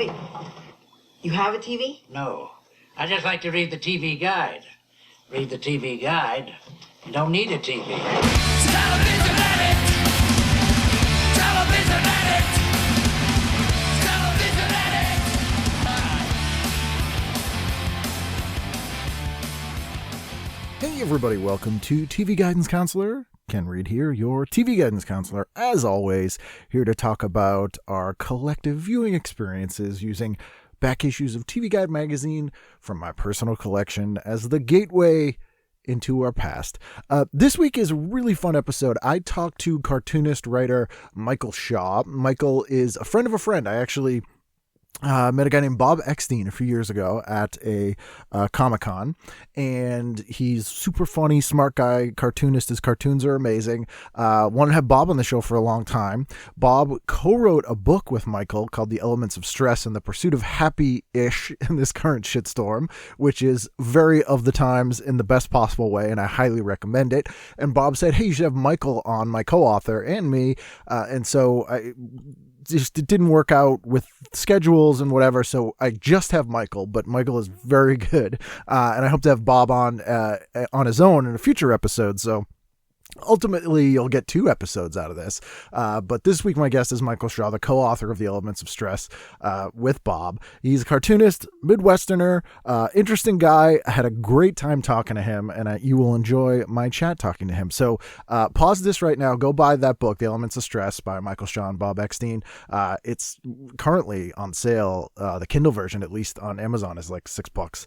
Wait, you have a TV? No. I just like to read the TV guide. Read the TV guide. You don't need a TV. Television addict! Television addict! Television addict! Hey everybody, welcome to TV Guidance Counselor. Ken Reed here, your TV Guidance Counselor, as always, here to talk about our collective viewing experiences using back issues of TV Guide magazine from my personal collection as the gateway into our past. This week is a really fun episode. I talked to cartoonist writer Michael Shaw. Michael is a friend of a friend. I actually met a guy named Bob Eckstein a few years ago at a Comic-Con, and he's super funny, smart guy, cartoonist. His cartoons are amazing. Wanted to have Bob on the show for a long time. Bob co-wrote a book with Michael called The Elements of Stress and the Pursuit of Happy-ish in this current shitstorm, which is very of the times in the best possible way, and I highly recommend it. And Bob said, hey, you should have Michael on, my co-author, and me, and so it didn't work out with schedules and whatever, so I just have Michael, but Michael is very good, and I hope to have Bob on his own in a future episode, so ultimately you'll get 2 episodes out of this, but this week my guest is Michael Shaw, the co-author of The Elements of Stress with Bob. He's a cartoonist, Midwesterner, interesting guy. I had a great time talking to him, and you will enjoy my chat talking to him. So pause this right now, go buy that book, The Elements of Stress by Michael Shaw and Bob Eckstein. It's currently on sale. The Kindle version, at least on Amazon, is like $6.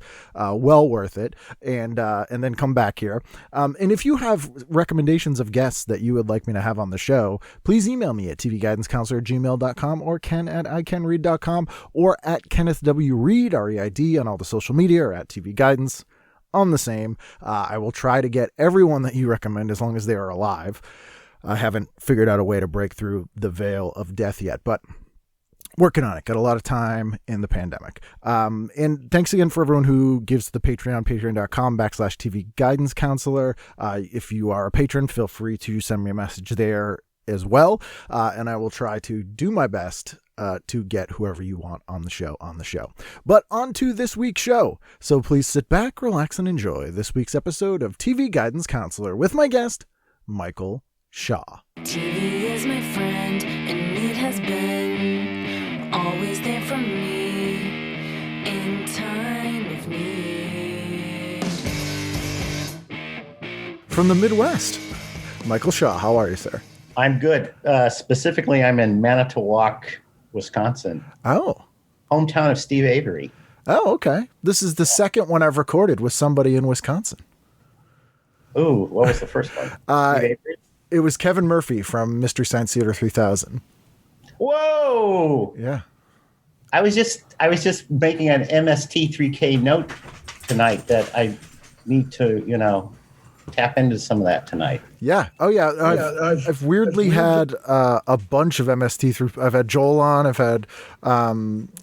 Well worth it. And then come back here. And if you have recommendations of guests that you would like me to have on the show, please email me at tvguidancecounselor@gmail.com or ken@icanread.com or at Kenneth W. Reed, R-E-I-D, on all the social media, or at TV Guidance on the same. I will try to get everyone that you recommend as long as they are alive. I haven't figured out a way to break through the veil of death yet, but working on it. Got a lot of time in the pandemic. And thanks again for everyone who gives to the Patreon, patreon.com/TV Guidance Counselor. If you are a patron, feel free to send me a message there as well. And I will try to do my best to get whoever you want on the show. But on to this week's show. So please sit back, relax, and enjoy this week's episode of TV Guidance Counselor with my guest, Michael Shaw. TV is my friend, and it has been always there for me in time of need. From the Midwest, Michael Shaw, how are you, sir? I'm good. Specifically, I'm in Manitowoc, Wisconsin. Oh. Hometown of Steve Avery. Oh, okay. This is the second one I've recorded with somebody in Wisconsin. Ooh, what was the first one? Steve Avery? It was Kevin Murphy from Mystery Science Theater 3000. Whoa! Yeah. I was just making an MST3K note tonight that I need to, tap into some of that tonight. Yeah. Oh, yeah. I've weirdly had a bunch of MST. I've had Joel on. I've had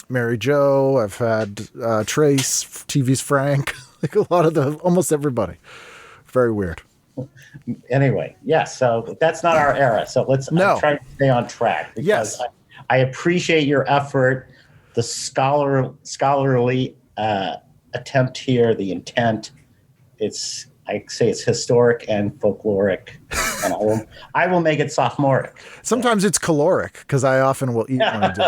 Mary Jo. I've had Trace, TV's Frank. Like a lot of almost everybody. Very weird. Anyway, yeah. So that's not our era. So let's try to stay on track. Because yes. I appreciate your effort, the scholarly attempt here, the intent. I say it's historic and folkloric, and I will make it sophomoric. Sometimes it's caloric, because I often will eat one of these.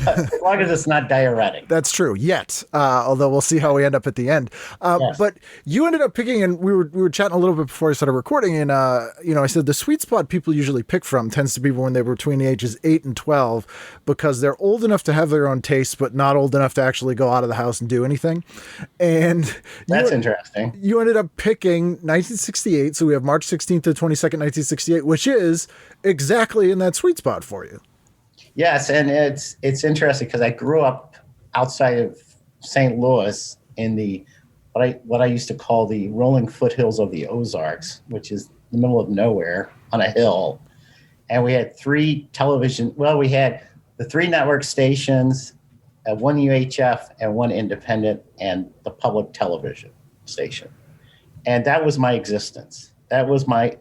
As long as it's not diuretic. That's true. Yet, although we'll see how we end up at the end. Yes. But you ended up picking, and we were chatting a little bit before I started recording, and I said the sweet spot people usually pick from tends to be when they were between the ages 8 and 12, because they're old enough to have their own tastes, but not old enough to actually go out of the house and do anything. And that's interesting. You ended up picking 1968, so we have March 16th to 22nd, 1968, which is exactly in that sweet spot for you. Yes, and it's interesting because I grew up outside of St. Louis in the what I used to call the rolling foothills of the Ozarks, which is the middle of nowhere on a hill. And we had 3 television. Well, we had the 3 network stations, 1 UHF and 1 independent, and the public television station. And that was my existence. That was my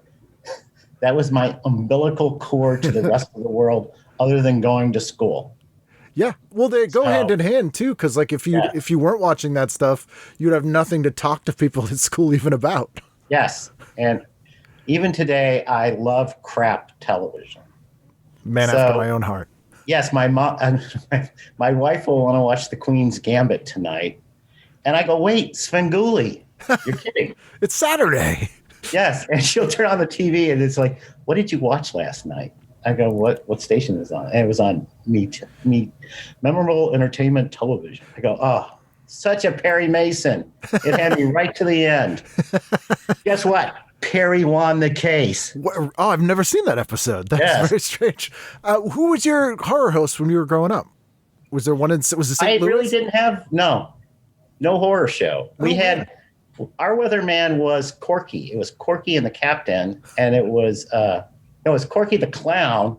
umbilical cord to the rest of the world, other than going to school. Yeah. Well, they go So- hand in hand too, because like if you weren't watching that stuff, you'd have nothing to talk to people at school even about. Yes. And even today, I love crap television. Man after my own heart. Yes, my mom, my wife will want to watch The Queen's Gambit tonight. And I go, wait, Svengoolie. You're kidding. It's Saturday. Yes. And she'll turn on the TV and it's like, what did you watch last night? I go, what station is it on? And it was on Memorable Entertainment Television. I go, oh, such a Perry Mason. It had me right to the end. Guess what? Perry won the case. Oh, I've never seen that episode. That's very strange. Who was your horror host when you were growing up? Was there one was it St. Louis? Really didn't have, no horror show. We had, our weatherman was Corky. It was Corky and the Captain, and it was Corky the Clown,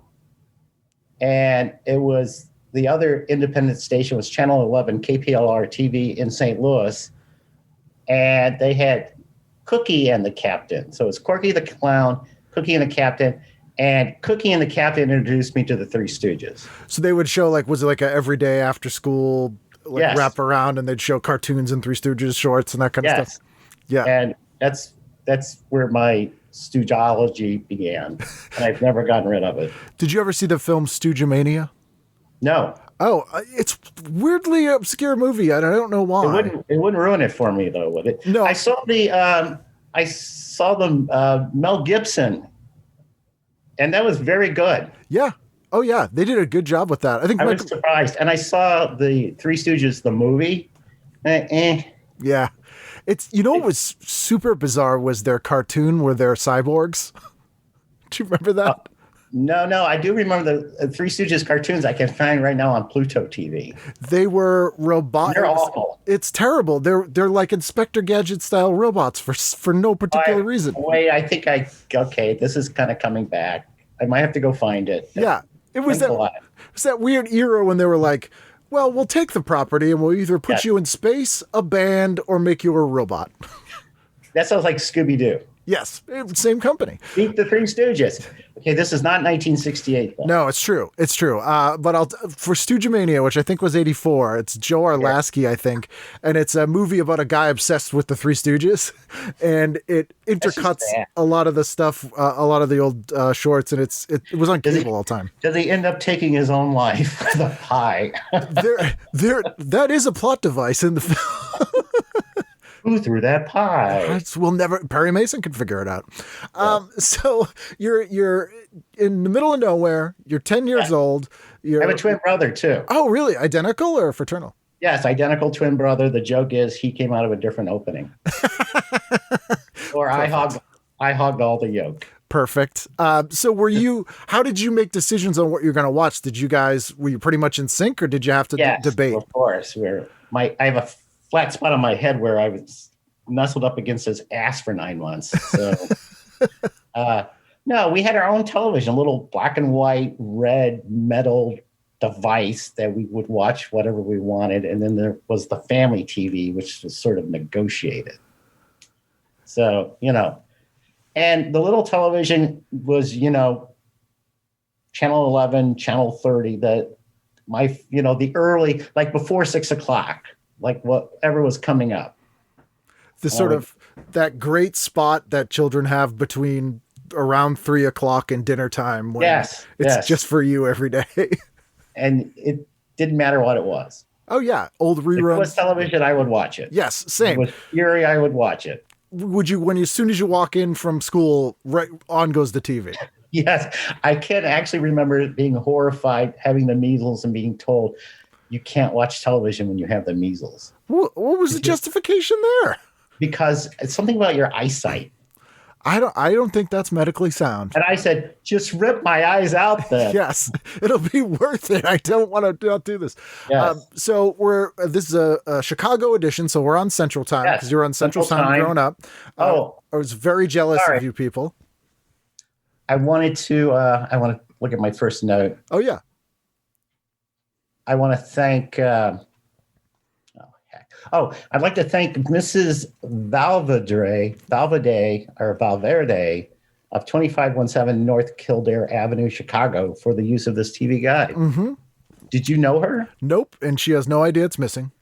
and it was the other independent station was Channel 11 KPLR TV in St. Louis, and they had Cookie and the Captain. So it's Corky the Clown, Cookie and the Captain, and Cookie and the Captain introduced me to the Three Stooges. So they would show was it like a everyday after school wrap around, and they'd show cartoons and Three Stooges shorts and that kind of stuff. Yeah, and that's where my Stoogeology began, and I've never gotten rid of it. Did you ever see the film Stooge Mania? No. Oh, it's weirdly obscure movie. I don't know why. It wouldn't ruin it for me though, would it? No. I saw the Mel Gibson, and that was very good. Yeah. Oh yeah, they did a good job with that. I think I was surprised, and I saw the Three Stooges the movie. Yeah. It's what was super bizarre was their cartoon where they're cyborgs. Do you remember that? No, I do remember the Three Stooges cartoons I can find right now on Pluto TV. They were robots. They're awful. It's terrible. They're like Inspector Gadget style robots for no particular reason. Wait, I think this is kind of coming back. I might have to go find it. Yeah. It was that weird era when they were like, well, we'll take the property and we'll either put you in space, a band, or make you a robot. That sounds like Scooby-Doo. Yes, same company. Beat the Three Stooges. Okay, this is not 1968. Though. No, it's true. It's true. But for Stooge Mania, which I think was 1984, it's Joe Arlasky, I think, and it's a movie about a guy obsessed with the Three Stooges, and it intercuts a lot of the stuff, a lot of the old shorts, and it was on cable all the time. Does he end up taking his own life with a pie? That is a plot device in the film. Who threw that pie? Perry Mason can figure it out. So you're in the middle of nowhere. You're 10 years old. I have a twin brother too. Oh, really? Identical or fraternal? Yes, identical twin brother. The joke is he came out of a different opening. Or I hogged all the yolk. Perfect. So how did you make decisions on what you're going to watch? Were you pretty much in sync, or did you have to debate? Of course. I have a flat spot on my head where I was nestled up against his ass for 9 months. So, no, we had our own television, a little black and white, red metal device that we would watch whatever we wanted. And then there was the family TV, which was sort of negotiated. So, and the little television was, Channel 11, Channel 30, the early, like before 6 o'clock. Like whatever was coming up. The sort of that great spot that children have between around 3 o'clock and dinner time. When it's just for you every day. And it didn't matter what it was. Oh yeah. Old reruns. If it was television, I would watch it. Yes. Same. If it was Fury, I would watch it. Would you, as soon as you walk in from school, right on goes the TV? Yes. I can actually remember being horrified, having the measles and being told, you can't watch television when you have the measles. What was the justification there? Because it's something about your eyesight. I don't think that's medically sound. And I said, just rip my eyes out then. Yes, it'll be worth it. I don't want to not do this. Yes. So this is a Chicago edition. So we're on Central Time because you're on Central Time growing up. I was very jealous of you people. I want to look at my first note. Oh yeah. I want to thank, I'd like to thank Mrs. Valverde of 2517 North Kildare Avenue, Chicago, for the use of this TV guide. Mm-hmm. Did you know her? Nope. And she has no idea it's missing.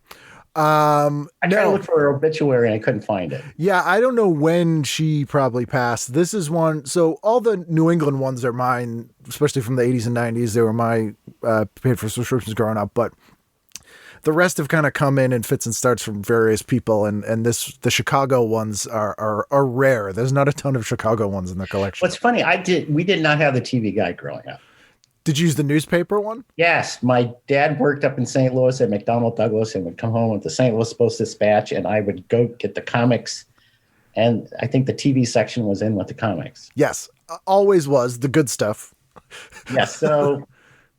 I tried to look for her obituary and I couldn't find it. Yeah, I don't know when she probably passed. This is one. So all the New England ones are mine, especially from the 80s and 90s. They were my paid for subscriptions growing up. But the rest have kind of come in fits and starts from various people. And the Chicago ones are rare. There's not a ton of Chicago ones in the collection. What's funny, we did not have the TV Guide growing up. Did you use the newspaper one? Yes. My dad worked up in St. Louis at McDonnell Douglas and would come home with the St. Louis Post-Dispatch, and I would go get the comics. And I think the TV section was in with the comics. Yes. Always was. The good stuff. Yes. So,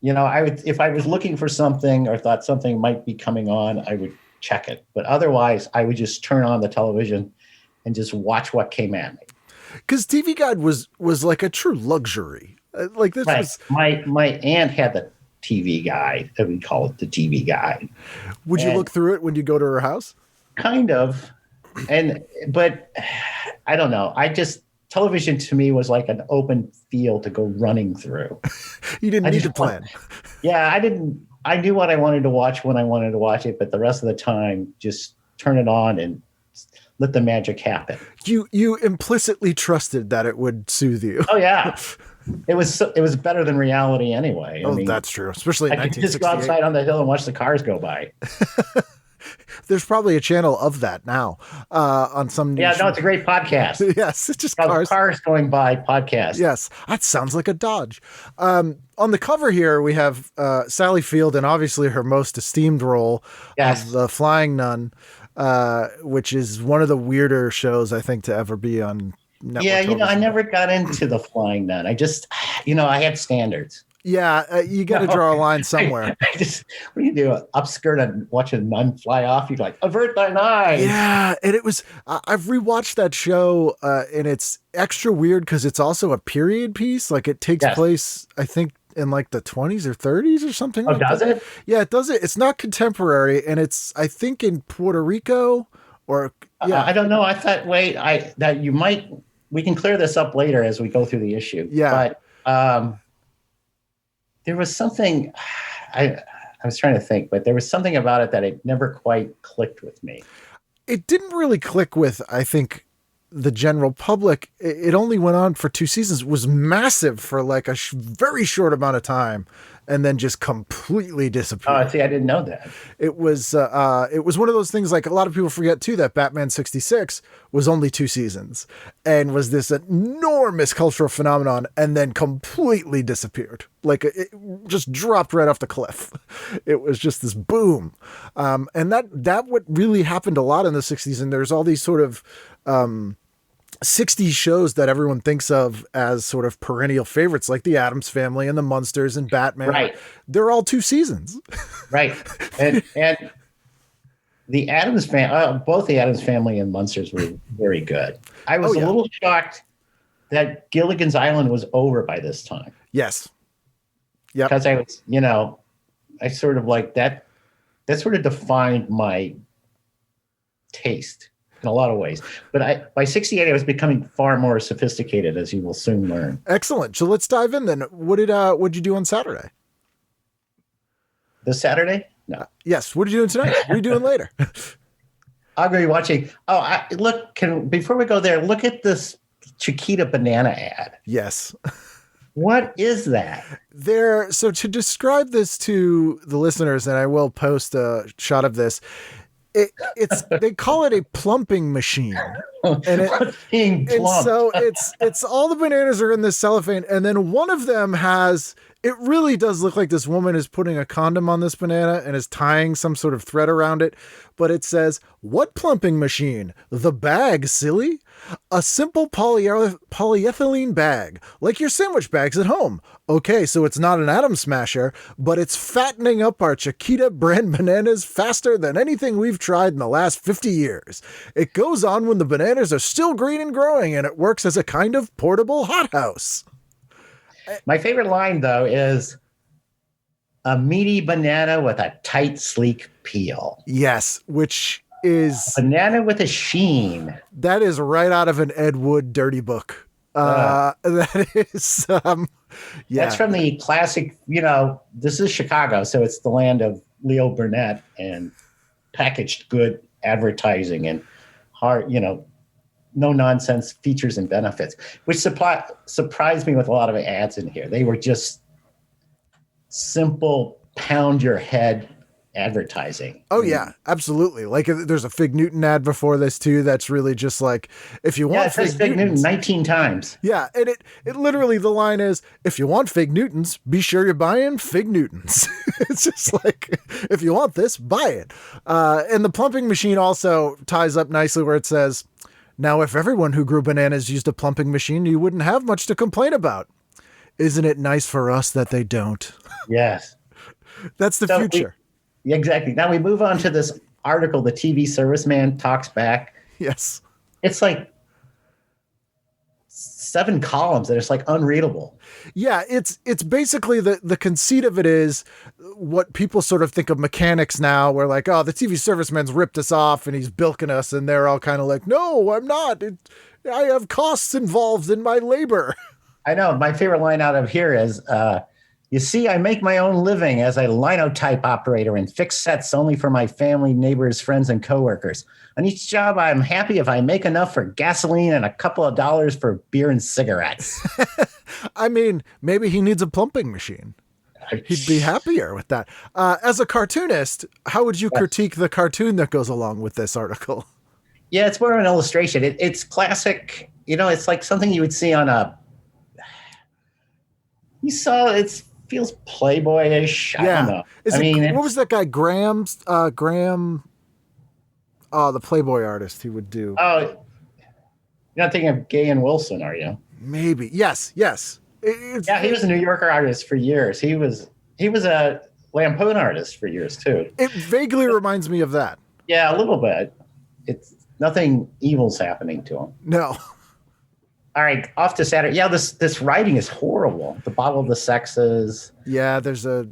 if I was looking for something or thought something might be coming on, I would check it. But otherwise, I would just turn on the television and just watch what came at me. Because TV Guide was like a true luxury. Like this was my aunt had the TV Guide. We call it the TV Guide. Would you look through it when you go to her house? Kind of, but I don't know. Television to me was like an open field to go running through. You didn't need to plan. Yeah, I didn't. I knew what I wanted to watch when I wanted to watch it, but the rest of the time, just turn it on and let the magic happen. You implicitly trusted that it would soothe you. Oh yeah. It was better than reality anyway. I mean, that's true, especially in 1968. I could just go outside on the hill and watch the cars go by. There's probably a channel of that now on some. Yeah, no, it's a great podcast. Yes, it's just cars going by podcast. Yes, that sounds like a Dodge. On the cover here, we have Sally Field and obviously her most esteemed role as the Flying Nun, which is one of the weirder shows I think to ever be on network television. I never got into the Flying Nun. I just, I had standards. Yeah, you got to draw a line somewhere. What do you do? Upskirt and watch a nun fly off? You're like, avert thine eyes. Yeah, and it was. I've rewatched that show, and it's extra weird because it's also a period piece. Like it takes place, I think, in like the 20s or 30s or something. Oh, does it? Yeah, it does. It's not contemporary, and it's I think in Puerto Rico or I don't know. I thought that you might. We can clear this up later as we go through the issue. Yeah, but. There was something, I was trying to think, but there was something about it that it never quite clicked with me. It didn't really click with, I think, the general public. It only went on for 2 seasons. It was massive for like a very short amount of time and then just completely disappeared. Oh, see, I didn't know that. It was one of those things like a lot of people forget too that Batman 66 was only 2 seasons and was this enormous cultural phenomenon and then completely disappeared. Like it just dropped right off the cliff. It was just this boom. And that what really happened a lot in the 60s. And there's all these sort of 60s shows that everyone thinks of as sort of perennial favorites, like the Addams Family and the Munsters and Batman. Right. They're all 2 seasons. Right. And the Addams family, both the Addams Family and Munsters were very good. I was a little shocked that Gilligan's Island was over by this time. Yes. Yeah. Because I was, I sort of like that. That sort of defined my taste in a lot of ways. But by 68, I was becoming far more sophisticated, as you will soon learn. Excellent. So let's dive in then. What'd you do on Saturday? This Saturday? No. Yes. What are you doing tonight? What are you doing later? I'm going to be watching. Before we go there, look at this Chiquita Banana Ad. Yes. What is that? So to describe this to the listeners, and I will post a shot of this, they call it a plumping machine. And so it's all the bananas are in this cellophane, and then one of them it really does look like this woman is putting a condom on this banana and is tying some sort of thread around it. But it says, "What plumping machine? The bag, silly. A simple polyethylene bag, like your sandwich bags at home. Okay, so it's not an atom smasher, but it's fattening up our Chiquita brand bananas faster than anything we've tried in the last 50 years. It goes on when the bananas are still green and growing, and it works as a kind of portable hothouse." My favorite line, though, is a meaty banana with a tight, sleek peel. Yes, which is... Banana with a sheen. That is right out of an Ed Wood dirty book. That is, yeah. That's from the classic, this is Chicago, so it's the land of Leo Burnett and packaged good advertising and hard, no nonsense features and benefits, which surprised me with a lot of ads in here. They were just simple, pound your head advertising. Oh yeah, absolutely. Like there's a Fig Newton ad before this too. That's really just like, if you want Fig Newton 19 times. Yeah. And it literally, the line is, if you want Fig Newtons, be sure you're buying Fig Newtons. It's just like, if you want this, buy it. And the plumping machine also ties up nicely where it says, now, if everyone who grew bananas used a plumping machine, you wouldn't have much to complain about. Isn't it nice for us that they don't? Yes. That's the future. Exactly. Now we move on to this article, The TV Serviceman Talks Back. Yes. It's like 7 columns that it's like unreadable. Yeah, it's basically the conceit of it is what people sort of think of mechanics now, where like, oh, the TV serviceman's ripped us off and he's bilking us, and they're all kind of like, no, I'm not. I have costs involved in my labor. I know. My favorite line out of here is, you see, I make my own living as a linotype operator and fix sets only for my family, neighbors, friends, and coworkers. On each job, I'm happy if I make enough for gasoline and a couple of dollars for beer and cigarettes. I mean, maybe he needs a plumping machine. He'd be happier with that. As a cartoonist, how would you critique the cartoon that goes along with this article? Yeah, it's more of an illustration. It's classic. It's like something you would see on it feels Playboy-ish. Yeah. I don't know. What was that guy, Graham, the Playboy artist he would do? Oh, you're not thinking of Gay and Wilson, are you? Maybe. Yes. He was a New Yorker artist for years. He was a Lampoon artist for years too. It vaguely reminds me of that. Yeah, a little bit. It's nothing evil's happening to him. No. All right, off to Saturday. Yeah, this writing is horrible. The Bottle of the Sexes. Yeah, there's the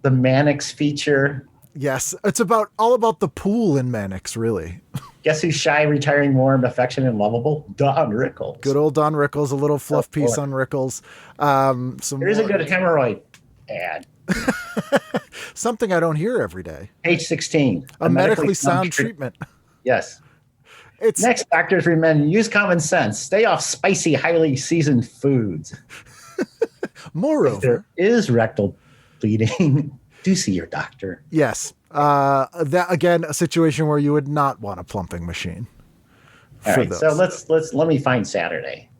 Mannix feature. Yes, it's all about the pool in Mannix, really. Guess who's shy, retiring, warm, affectionate, and lovable? Don Rickles. Good old Don Rickles, a little fluff piece on Rickles. There's a good hemorrhoid ad. Something I don't hear every day. Page 16. A medically sound treatment. Yes. Next, doctors recommend use common sense. Stay off spicy, highly seasoned foods. Moreover, if there is rectal bleeding, do see your doctor. Yes. That again, a situation where you would not want a plumping machine. All right. So let me find Saturday.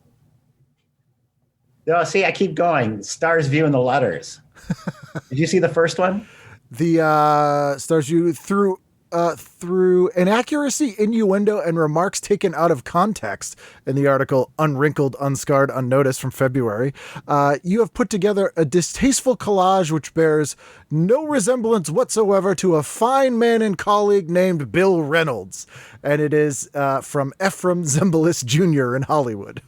Oh, see, I keep going. Stars View and the Letters. Did you see the first one? The Stars View through inaccuracy, innuendo, and remarks taken out of context in the article Unwrinkled, Unscarred, Unnoticed from February, you have put together a distasteful collage which bears no resemblance whatsoever to a fine man and colleague named Bill Reynolds. And it is from Ephraim Zimbalist Jr. in Hollywood.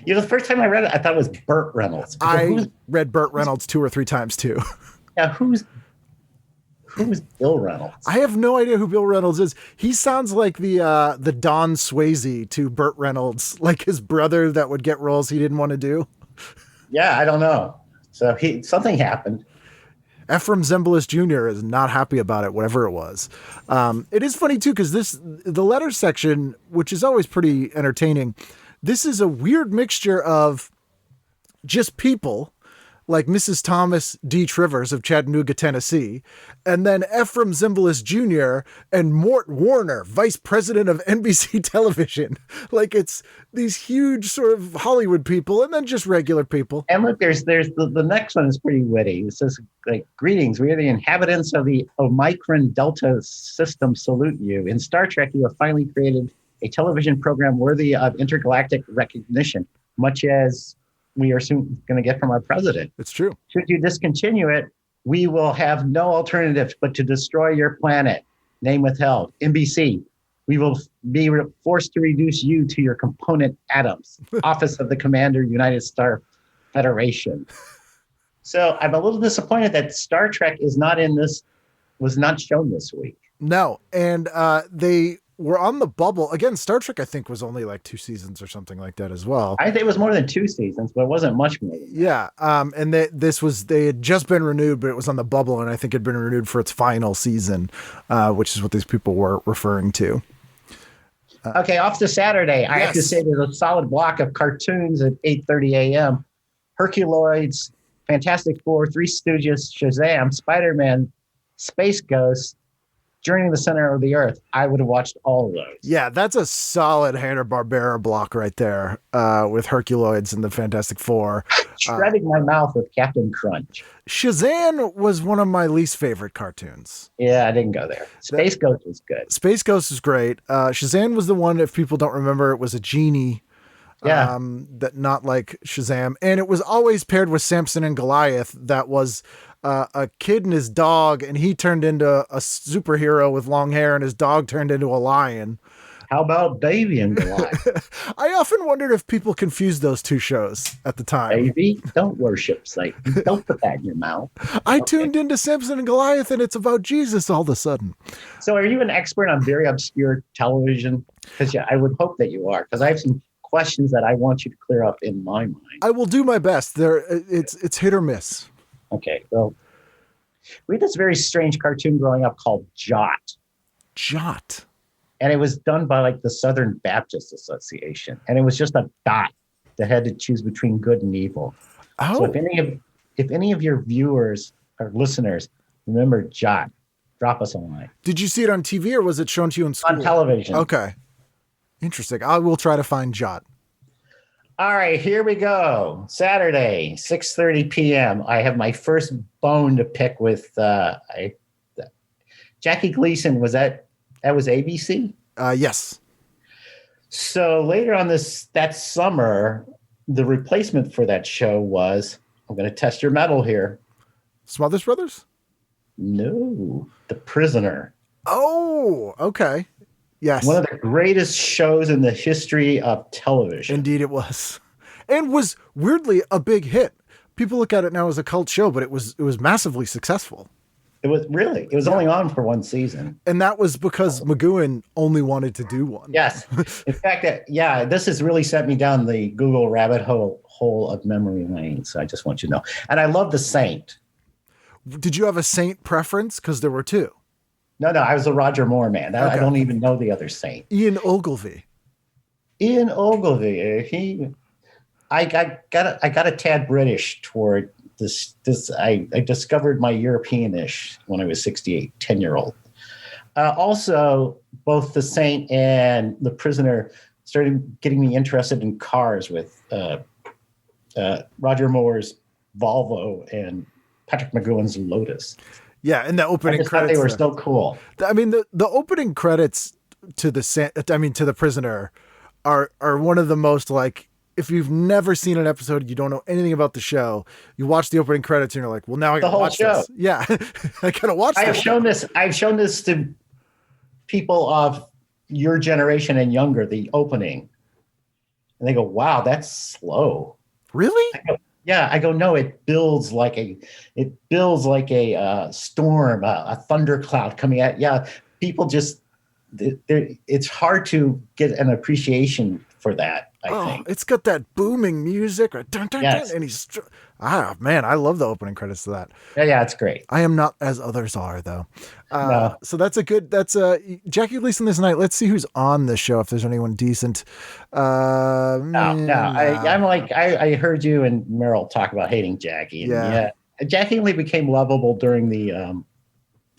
The first time I read it, I thought it was Burt Reynolds. I read Burt Reynolds 2 or 3 times too. Yeah, who's Bill Reynolds? I have no idea who Bill Reynolds is. He sounds like the Don Swayze to Burt Reynolds, like his brother that would get roles he didn't want to do. Yeah, I don't know. So something happened. Ephraim Zimbalist Jr. is not happy about it, whatever it was. It is funny too, because the letter section, which is always pretty entertaining, this is a weird mixture of just people like Mrs. Thomas D. Trivers of Chattanooga, Tennessee, and then Ephraim Zimbalist Jr. and Mort Warner, vice president of NBC Television. Like it's these huge sort of Hollywood people and then just regular people. And look, there's the next one is pretty witty. It says, like, greetings, we are the inhabitants of the Omicron Delta system salute you. In Star Trek, you have finally created a television program worthy of intergalactic recognition, much as we are soon going to get from our president. It's true. Should you discontinue it, we will have no alternative but to destroy your planet. Name withheld. NBC, we will be forced to reduce you to your component atoms. Office of the Commander, United Star Federation. So I'm a little disappointed that Star Trek is not in this, was not shown this week. No. And they were on the bubble. Again, Star Trek, I think, was only like 2 seasons or something like that as well. I think it was more than 2 seasons, but it wasn't much more. Yeah. And they had just been renewed, but it was on the bubble, and I think it had been renewed for its final season, which is what these people were referring to. Okay, off to Saturday. I have to Yes. say there's a solid block of cartoons at 8:30 a.m. Herculoids, Fantastic Four, Three Stooges, Shazam, Spider-Man, Space Ghost, Journey to the Center of the Earth. I would have watched all of those. Yeah, that's a solid Hanna-Barbera block right there, with Herculoids and the Fantastic Four. Shredding my mouth with Captain Crunch. Shazam was one of my least favorite cartoons. Yeah, I didn't go there. Space Ghost was good. Space Ghost is great. Shazam was the one, if people don't remember, it was a genie. Yeah. That not like Shazam. And it was always paired with Samson and Goliath. That was a kid and his dog, and he turned into a superhero with long hair, and his dog turned into a lion. How about Baby and Goliath? I often wondered if people confused those two shows at the time. Baby, don't worship Satan. Don't put that in your mouth. I tuned into Samson and Goliath, and it's about Jesus all of a sudden. So are you an expert on very obscure television? Because yeah, I would hope that you are, because I have some questions that I want you to clear up in my mind. I will do my best. It's hit or miss. Okay, well, we had this very strange cartoon growing up called Jot. Jot. And it was done by like the Southern Baptist Association. And it was just a dot that had to choose between good and evil. Oh, So if any of your viewers or listeners remember Jot, drop us a line. did you see it on TV or was it shown to you in school? On television. Okay. Interesting. I will try to find Jot. All right, here we go. Saturday, 6:30 p.m. I have my first bone to pick with Jackie Gleason. Was that was ABC? Yes. So later on that summer, the replacement for that show was, I'm going to test your metal here. Smothers Brothers? No, The Prisoner. Oh, okay. Yes. One of the greatest shows in the history of television. Indeed it was. And was weirdly a big hit. People look at it now as a cult show, but it was massively successful. It was only on for one season. And that was because McGowan only wanted to do one. Yes. In fact, this has really set me down the Google rabbit hole of memory lane. So I just want you to know. And I love The Saint. Did you have a Saint preference? Because there were two. No, I was a Roger Moore man. I Okay. don't even know the other Saint. Ian Ogilvy. Ian Ogilvy. I got a tad British toward this. I discovered my Europeanish when I was 68, 10-year-old. Also, both The Saint and The Prisoner started getting me interested in cars with Roger Moore's Volvo and Patrick McGowan's Lotus. Yeah, and the I opening just thought credits. they were so cool. I mean, the opening credits to to The Prisoner are one of the most, like, if you've never seen an episode, you don't know anything about the show, you watch the opening credits and you're like, well, now I gotta whole watch show. this. Yeah, I gotta watch I've this. shown this to people of your generation and younger, the opening. And they go, wow, that's slow. Really? Yeah, I go, no, it builds like a storm, a thundercloud coming at. Yeah, people just, it's hard to get an appreciation for that, I think. It's got that booming music. Dun, dun, Yes. dun, and he's, man, I love the opening credits to that. Yeah, it's great. I am not as others are, though. No. So that's Jackie Gleason this night. Let's see who's on the show, if there's anyone decent. No. I'm like, I heard you and Merrill talk about hating Jackie. And Yeah. Jackie only became lovable during the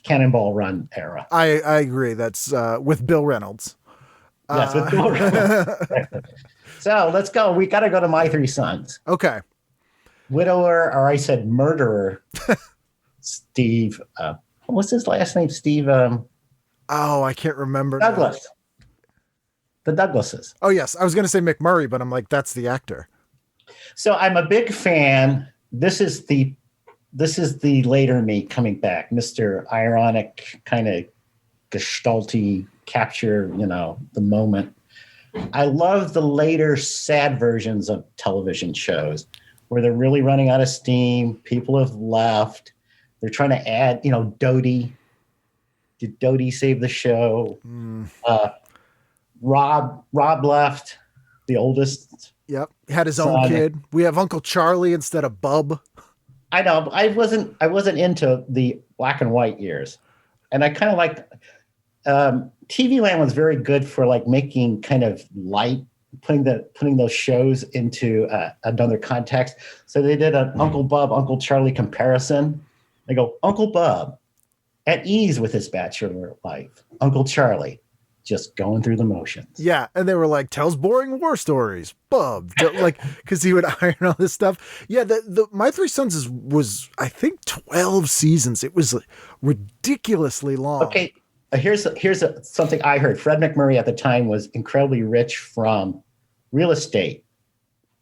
Cannonball Run era. I agree. That's with Bill Reynolds. Yes, with Bill Reynolds. So let's go. We got to go to My Three Sons. Okay. Widower, or I said murderer, Steve. What's his last name? Steve I can't remember. now. Douglas. The Douglases. Oh, yes. I was going to say McMurray, but I'm like, that's the actor. So I'm a big fan. This is the later me coming back, Mr. Ironic, kind of gestalty, capture, the moment. I love the later sad versions of television shows where they're really running out of steam. People have left. They're trying to add, Doty. Did Doty save the show? Rob left, the oldest. Yep. Had his own Son. kid. We have Uncle Charlie instead of Bub. I know. I wasn't into the black and white years, and I kind of liked. TV Land was very good for like making kind of light, putting those shows into another context. So they did an Uncle Bub, Uncle Charlie comparison. They go, Uncle Bub, at ease with his bachelor life. Uncle Charlie, just going through the motions. Yeah, and they were like, tells boring war stories. Bub, like, because he would iron all this stuff. Yeah, the My Three Sons was I think 12 seasons. It was ridiculously long. Okay, here's something I heard. Fred McMurray at the time was incredibly rich from real estate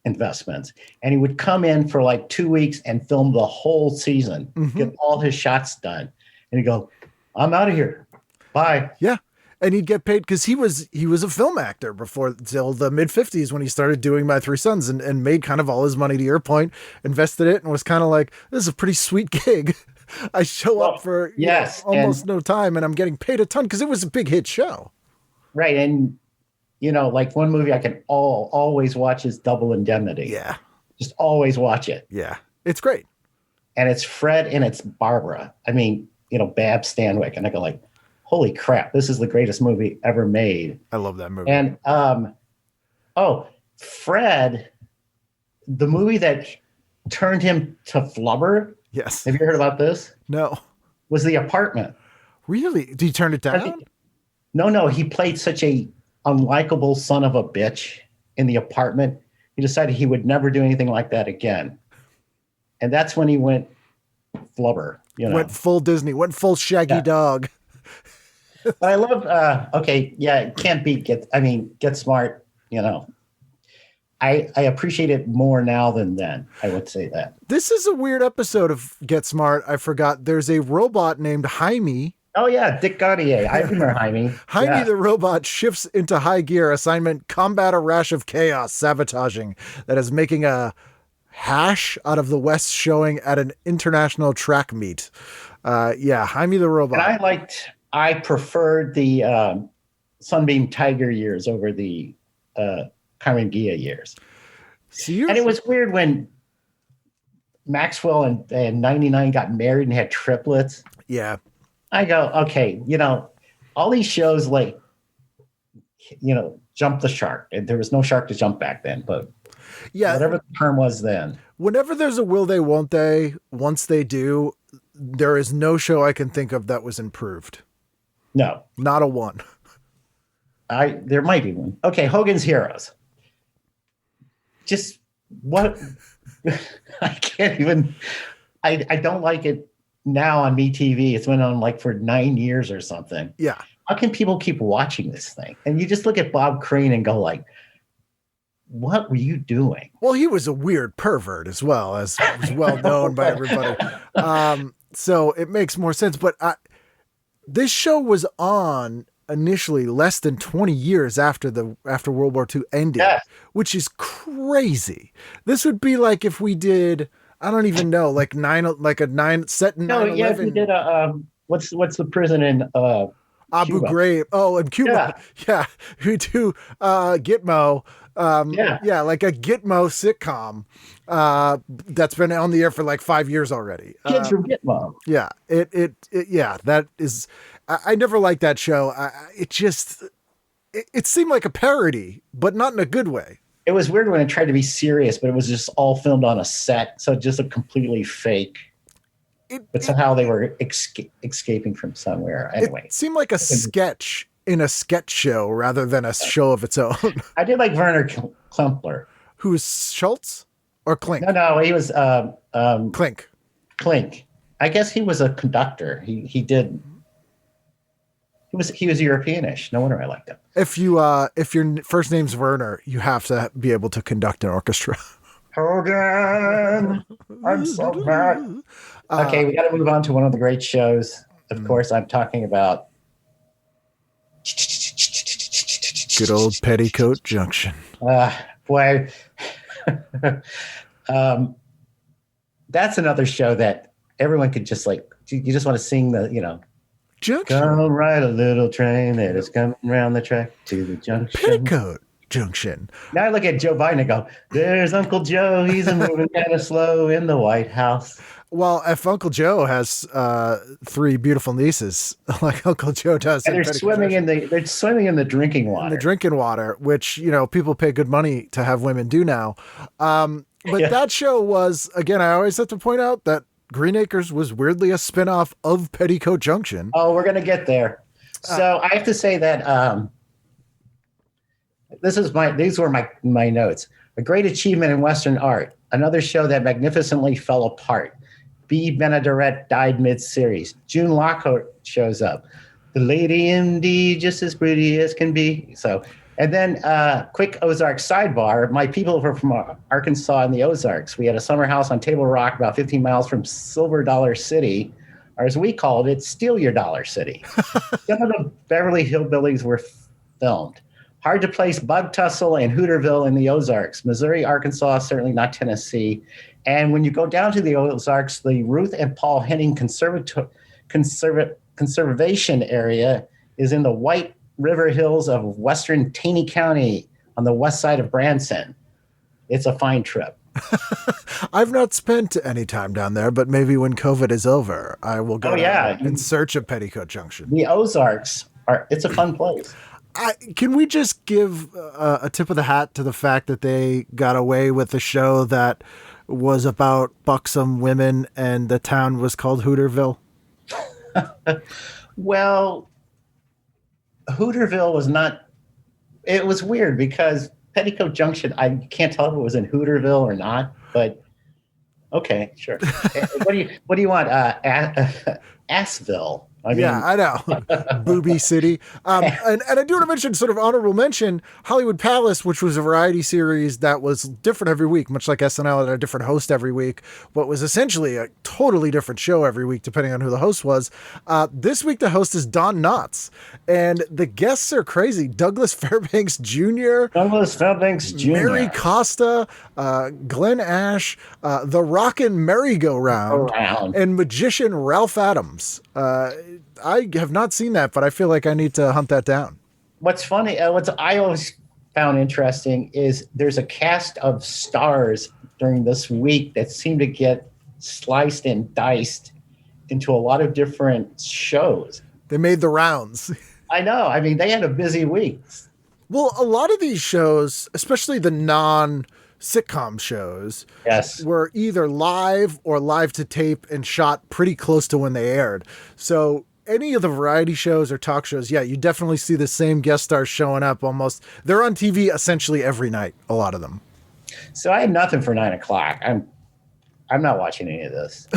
investments, and he would come in for like 2 weeks and film the whole season, get all his shots done, and he'd go, "I'm out of here, bye." Yeah. And he'd get paid because he was a film actor before till the mid 50s when he started doing My Three Sons and made kind of all his money, to your point, invested it, and was kind of like, this is a pretty sweet gig. I show up for almost no time and I'm getting paid a ton because it was a big hit show. Right. And, like one movie I can always watch is Double Indemnity. Yeah. Just always watch it. Yeah. It's great. And it's Fred and it's Barbara. I mean, Bab Stanwyck. And I go like, holy crap, this is the greatest movie ever made. I love that movie. And, Fred, the movie that turned him to flubber. Yes. Have you heard about this? No. Was The Apartment. Really? Did you turn it down? No. He played such a unlikable son of a bitch in The Apartment. He decided he would never do anything like that again. And that's when he went flubber. Went full Disney, went full Shaggy Dog. But I love, it can't beat Get Smart, I appreciate it more now than then. I would say that. This is a weird episode of Get Smart. I forgot. There's a robot named Jaime. Oh, yeah. Dick Gautier. I remember Jaime. Jaime the robot shifts into high gear, assignment combat a rash of chaos, sabotaging, that is making a hash out of the West showing at an international track meet. Jaime the robot. And I preferred the Sunbeam Tiger years over the Carmen Gia years. And it was weird when Maxwell and 99 got married and had triplets. Yeah. I go, okay, all these shows jump the shark. There was no shark to jump back then, but whatever the term was then. Whenever there's a will they, won't they, once they do, there is no show I can think of that was improved. No. Not a one. There might be one. Okay, Hogan's Heroes. Just what? I can't even. I don't like it now on MeTV. It's been on for 9 years or something. Yeah. How can people keep watching this thing? And you just look at Bob Crane and go like, what were you doing? Well, he was a weird pervert as well, as was well known by everybody. So it makes more sense. But this show was on initially less than 20 years after World War II ended, which is crazy. This would be like if we did, I don't even know, set in 9/11. No, yeah, we did what's the prison in Abu Cuba. Ghraib. Oh, in Cuba. Yeah. We do Gitmo. Like a Gitmo sitcom that's been on the air for like 5 years already. Kids from Gitmo. Yeah, that is. I never liked that show. It seemed like a parody, but not in a good way. It was weird when it tried to be serious, but it was just all filmed on a set, so just a completely fake. But somehow they were escaping from somewhere. Anyway, it seemed like a sketch in a sketch show rather than a show of its own. I did like Werner Klempler. Who is Schultz or Klink? No, he was Klink. Klink. I guess he was a conductor. He was Europeanish. No wonder I liked him. If your first name's Werner, you have to be able to conduct an orchestra. Hogan, I'm so mad. Okay, we got to move on to one of the great shows. Of course, I'm talking about good old Petticoat Junction. Boy, that's another show that everyone could just you just want to sing the Junction. Come ride a little train that is coming round the track to the junction. Petticoat Junction. Now I look at Joe Biden and go, there's Uncle Joe. He's moving kind of slow in the White House. Well, if Uncle Joe has 3 beautiful nieces, like Uncle Joe does, And they're swimming in the drinking water. the drinking water, which, you know, people pay good money to have women do now. But that show was, again, I always have to point out that Green Acres was weirdly a spinoff of Petticoat Junction. Oh, we're going to get there. So I have to say that these were my notes. A great achievement in Western art. Another show that magnificently fell apart. B. Benaderet died mid-series. June Lockhart shows up. The Lady MD, just as pretty as can be. So, and then quick Ozark sidebar. My people were from Arkansas and the Ozarks. We had a summer house on Table Rock about 15 miles from Silver Dollar City, or as we called it, Steal Your Dollar City. Some of the Beverly Hillbillies were filmed. Hard to place Bug Tussle and Hooterville in the Ozarks. Missouri, Arkansas, certainly not Tennessee. And when you go down to the Ozarks, the Ruth and Paul Henning Conservation Area is in the White River Hills of western Taney County on the west side of Branson. It's a fine trip. I've not spent any time down there, but maybe when COVID is over, I will go in search of Petticoat Junction. The Ozarks it's a fun place. Can we just give a tip of the hat to the fact that they got away with a show that was about buxom women and the town was called Hooterville? Well, Hooterville was not. It was weird because Petticoat Junction, I can't tell if it was in Hooterville or not, but okay, sure. What do you want? Assville. I mean, yeah, I know. Booby City. And I do want to mention, sort of honorable mention, Hollywood Palace, which was a variety series that was different every week, much like SNL had a different host every week, but was essentially a totally different show every week, depending on who the host was. This week, the host is Don Knotts, and the guests are crazy. Douglas Fairbanks Jr., Mary Costa, Glenn Ash, the Rockin' Merry-Go-Round, and magician Ralph Adams. I have not seen that, but I feel like I need to hunt that down. What's funny, what I always found interesting is there's a cast of stars during this week that seem to get sliced and diced into a lot of different shows. They made the rounds. I know. I mean, they had a busy week. Well, a lot of these shows, especially the non-sitcom shows, were either live or live to tape and shot pretty close to when they aired. So any of the variety shows or talk shows, you definitely see the same guest stars showing up almost. They're on TV essentially every night, a lot of them. So I had nothing for 9 o'clock. I'm not watching any of this.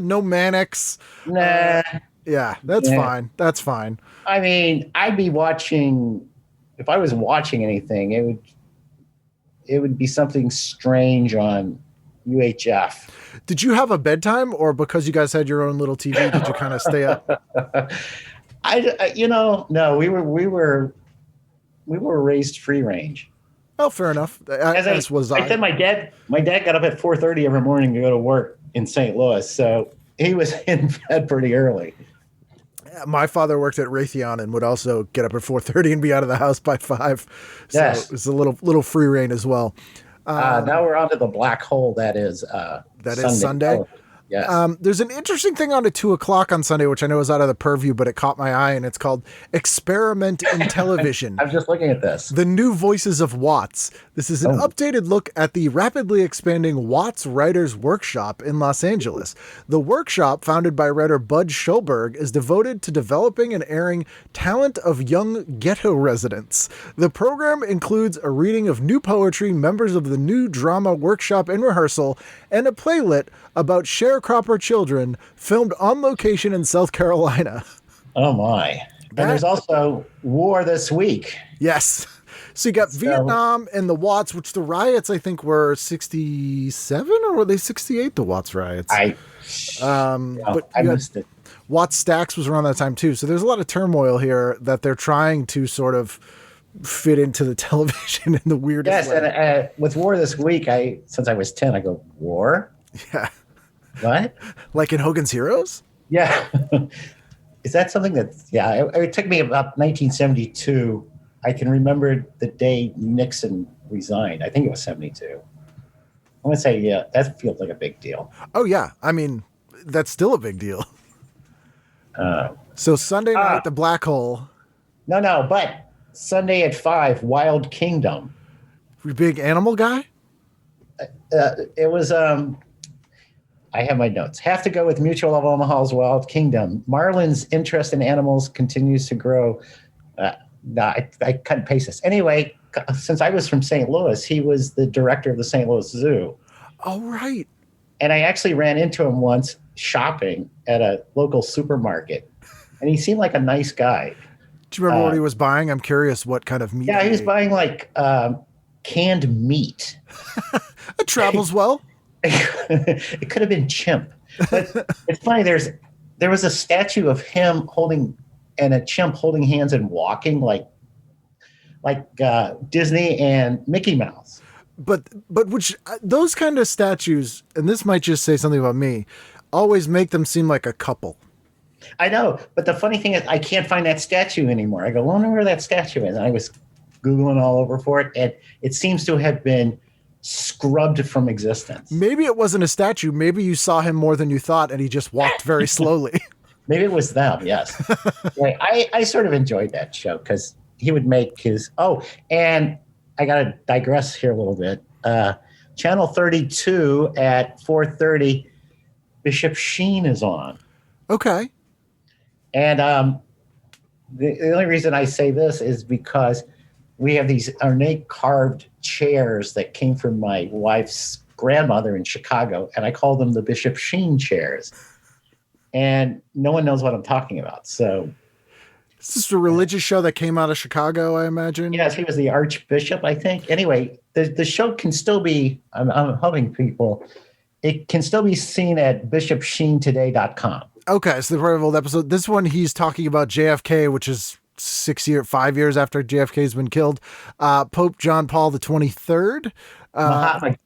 No Mannix. Nah. That's fine. That's fine. I mean, I'd be watching, if I was watching anything, it would be something strange on UHF. Did you have a bedtime, or because you guys had your own little TV, did you kind of stay up? No, we were raised free range. Oh, fair enough. As was I. I said my dad got up at 4:30 every morning to go to work in St. Louis, so he was in bed pretty early. My father worked at Raytheon and would also get up at 4:30 and be out of the house by 5. So it was a little free reign as well. Now we're on to the black hole that is Sunday. Yes. There's an interesting thing on at 2:00 on Sunday, which I know is out of the purview, but it caught my eye, and it's called Experiment in Television. I'm just looking at this. The New Voices of Watts. This is an updated look at the rapidly expanding Watts Writers Workshop in Los Angeles. The workshop, founded by writer Bud Schulberg, is devoted to developing and airing talent of young ghetto residents. The program includes a reading of new poetry, members of the new drama workshop in rehearsal, and a playlet about sharecropper children filmed on location in South Carolina. Oh, my. And there's also War This Week. Yes. So you got Vietnam and the Watts, which the riots, I think, were 67, or were they 68, the Watts riots? I missed it. Watts Stacks was around that time, too. So there's a lot of turmoil here that they're trying to sort of fit into the television in the weirdest way. Yes, and with War This Week, since I was 10, I go, war? Yeah. What? Like in Hogan's Heroes? Yeah. is that something that, it took me about 1972. I can remember the day Nixon resigned. I think it was 72. I'm going to say, yeah, that feels like a big deal. Oh, yeah. I mean, that's still a big deal. So Sunday night, the Black Hole. No, but Sunday at 5, Wild Kingdom. Big animal guy? It was, I have my notes. Have to go with Mutual of Omaha's Wild Kingdom. Marlon's interest in animals continues to grow. I cut and paste this. Anyway, since I was from St. Louis, he was the director of the St. Louis Zoo. Oh, right. And I actually ran into him once shopping at a local supermarket. And he seemed like a nice guy. Do you remember what he was buying? I'm curious what kind of meat. Yeah, he was buying like canned meat. It travels well. It could have been chimp. But it's funny, there was a statue of him holding and a chimp holding hands and walking like Disney and Mickey Mouse. But which those kind of statues, and this might just say something about me, always make them seem like a couple. I know, but the funny thing is I can't find that statue anymore. I go, well, I wonder where that statue is. And I was Googling all over for it, and it seems to have been scrubbed from existence. Maybe it wasn't a statue. Maybe you saw him more than you thought, and he just walked very slowly. Maybe it was them, yes. Right. I sort of enjoyed that show because he would make his... Oh, and I got to digress here a little bit. Channel 32 at 4:30, Bishop Sheen is on. Okay. And the only reason I say this is because we have these ornate carved chairs that came from my wife's grandmother in Chicago, and I call them the Bishop Sheen chairs. And no one knows what I'm talking about. So, is this a religious show that came out of Chicago, I imagine? Yes, he was the Archbishop, I think. Anyway, the show can still be, I'm helping people, it can still be seen at bishopsheentoday.com. Okay, so the part of old episode. This one, he's talking about JFK, which is 5 years after JFK's been killed. Pope John Paul the 23rd. Mahatma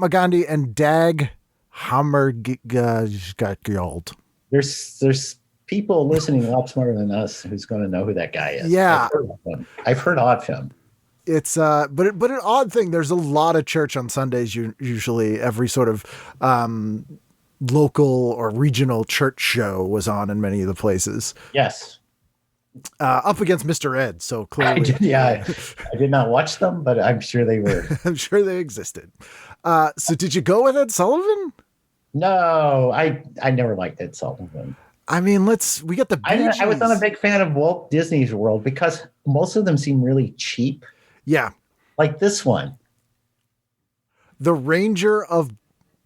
Gandhi and Dag Hammarskjöld. There's people listening a lot smarter than us who's going to know who that guy is. Yeah. I've heard of him. It's but an odd thing. There's a lot of church on Sundays. Usually every sort of local or regional church show was on in many of the places. Yes. Up against Mr. Ed. So clearly. I did not watch them, but I'm sure they were. I'm sure they existed. So did you go with Ed Sullivan? No, I never liked Ed Sullivan. I mean, we got the beaches. I was not a big fan of Walt Disney's World because most of them seem really cheap. Yeah. Like this one. The Ranger of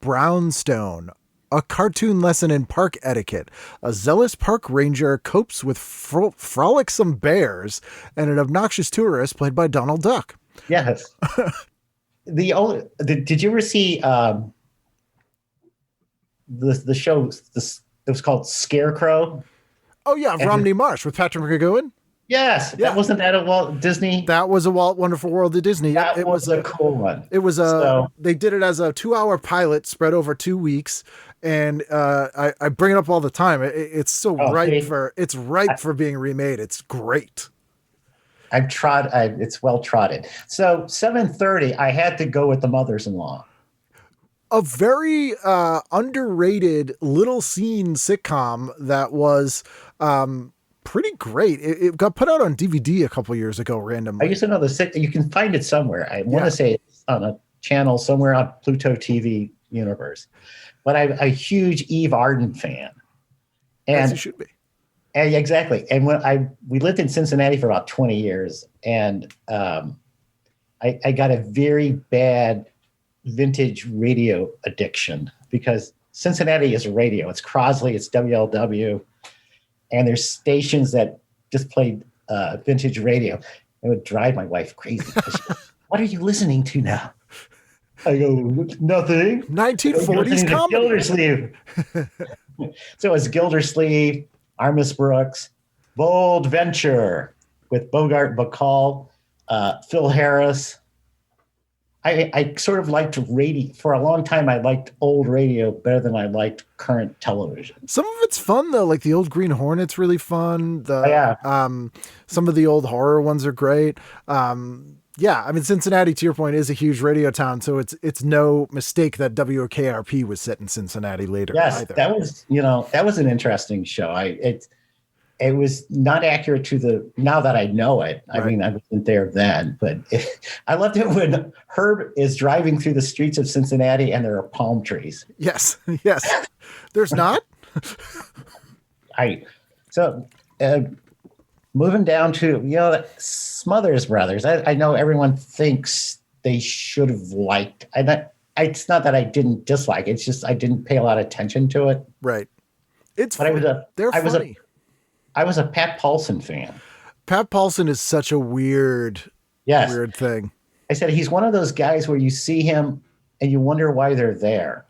Brownstone, a cartoon lesson in park etiquette. A zealous park ranger copes with frolicsome bears and an obnoxious tourist played by Donald Duck. Yes. Did you ever see the show? It was called Scarecrow. Oh yeah, Romney Marsh with Patrick McGowan. Yes, yeah. Wasn't that a Walt Disney? That was a Walt Wonderful World of Disney. It was a cool one. It was they did it as a 2-hour pilot spread over 2 weeks, and I bring it up all the time. It's so ripe for being remade. It's great. It's well trodden. So 7:30, I had to go with The Mothers-in-Law. A very underrated little scene sitcom that was pretty great. It got put out on DVD a couple years ago randomly. I used to know you can find it somewhere. I want to say it's on a channel somewhere on Pluto TV universe. But I'm a huge Eve Arden fan. As you should be. And exactly. And we lived in Cincinnati for about 20 years, and I got a very bad vintage radio addiction because Cincinnati is radio. It's Crosley, it's WLW, and there's stations that just played vintage radio. It would drive my wife crazy. What are you listening to now? I go, nothing. 1940s comedy. Gildersleeve. So it's Gildersleeve, Armis Brooks, Bold Venture with Bogart Bacall, Phil Harris. I sort of liked radio for a long time. I liked old radio better than I liked current television. Some of it's fun though, like the old Green Hornet's really fun. Some of the old horror ones are great. Yeah, I mean Cincinnati, to your point, is a huge radio town, so it's no mistake that WKRP was set in Cincinnati later. Yes, either. that was an interesting show. It was not accurate to the now that I know it. I mean, I wasn't there then, but I loved it when Herb is driving through the streets of Cincinnati and there are palm trees. Yes. There's not. Moving down to Smothers Brothers. I know everyone thinks they should have liked. It's not that I didn't dislike it. It's just I didn't pay a lot of attention to it. Right. They're funny. I was a Pat Paulson fan. Pat Paulson is such a weird thing. I said he's one of those guys where you see him and you wonder why they're there.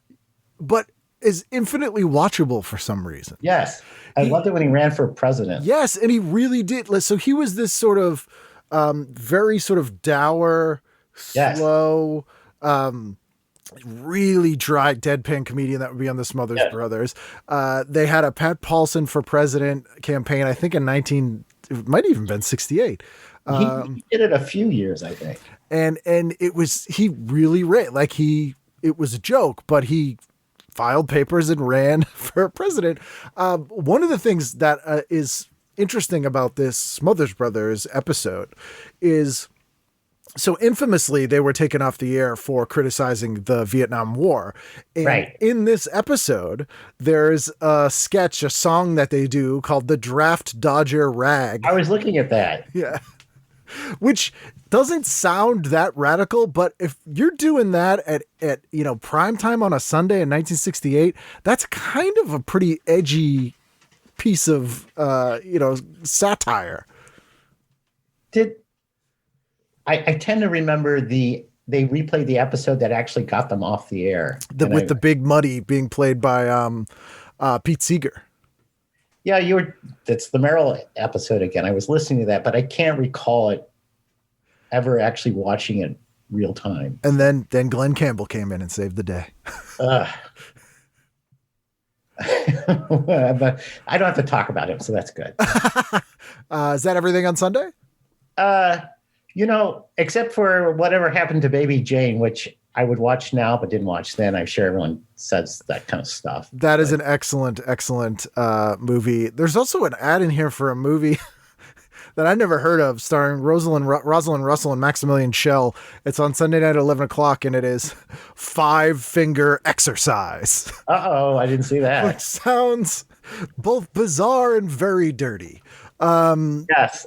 But is infinitely watchable for some reason. Yes. I loved it when he ran for president. Yes, and he really did. So he was this sort of very sort of dour, slow, really dry, deadpan comedian that would be on the Smothers Brothers. They had a Pat Paulson for president campaign, I think it might even been 68. He did it a few years, I think. And he really ran, it was a joke, but he filed papers and ran for president. One of the things that is interesting about this Smothers Brothers episode is, so infamously, they were taken off the air for criticizing the Vietnam War. And in this episode, there's a song that they do called the Draft Dodger Rag. I was looking at that. Yeah. Which doesn't sound that radical, but if you're doing that at prime time on a Sunday in 1968, that's kind of a pretty edgy piece of satire. I tend to remember they replayed the episode that actually got them off the air. With the Big Muddy being played by Pete Seeger. Yeah, that's the Merrill episode again. I was listening to that, but I can't recall it ever actually watching it real time. And then Glenn Campbell came in and saved the day. But I don't have to talk about him, so that's good. Is that everything on Sunday? Except for whatever happened to Baby Jane, which I would watch now, but didn't watch then. I'm sure everyone says that kind of stuff. That is an excellent movie. There's also an ad in here for a movie that I never heard of, starring Rosalind Russell and Maximilian Schell. It's on Sunday night at 11 o'clock, and it is 5 Finger Exercise. Uh-oh, I didn't see that. Which sounds both bizarre and very dirty. Yes,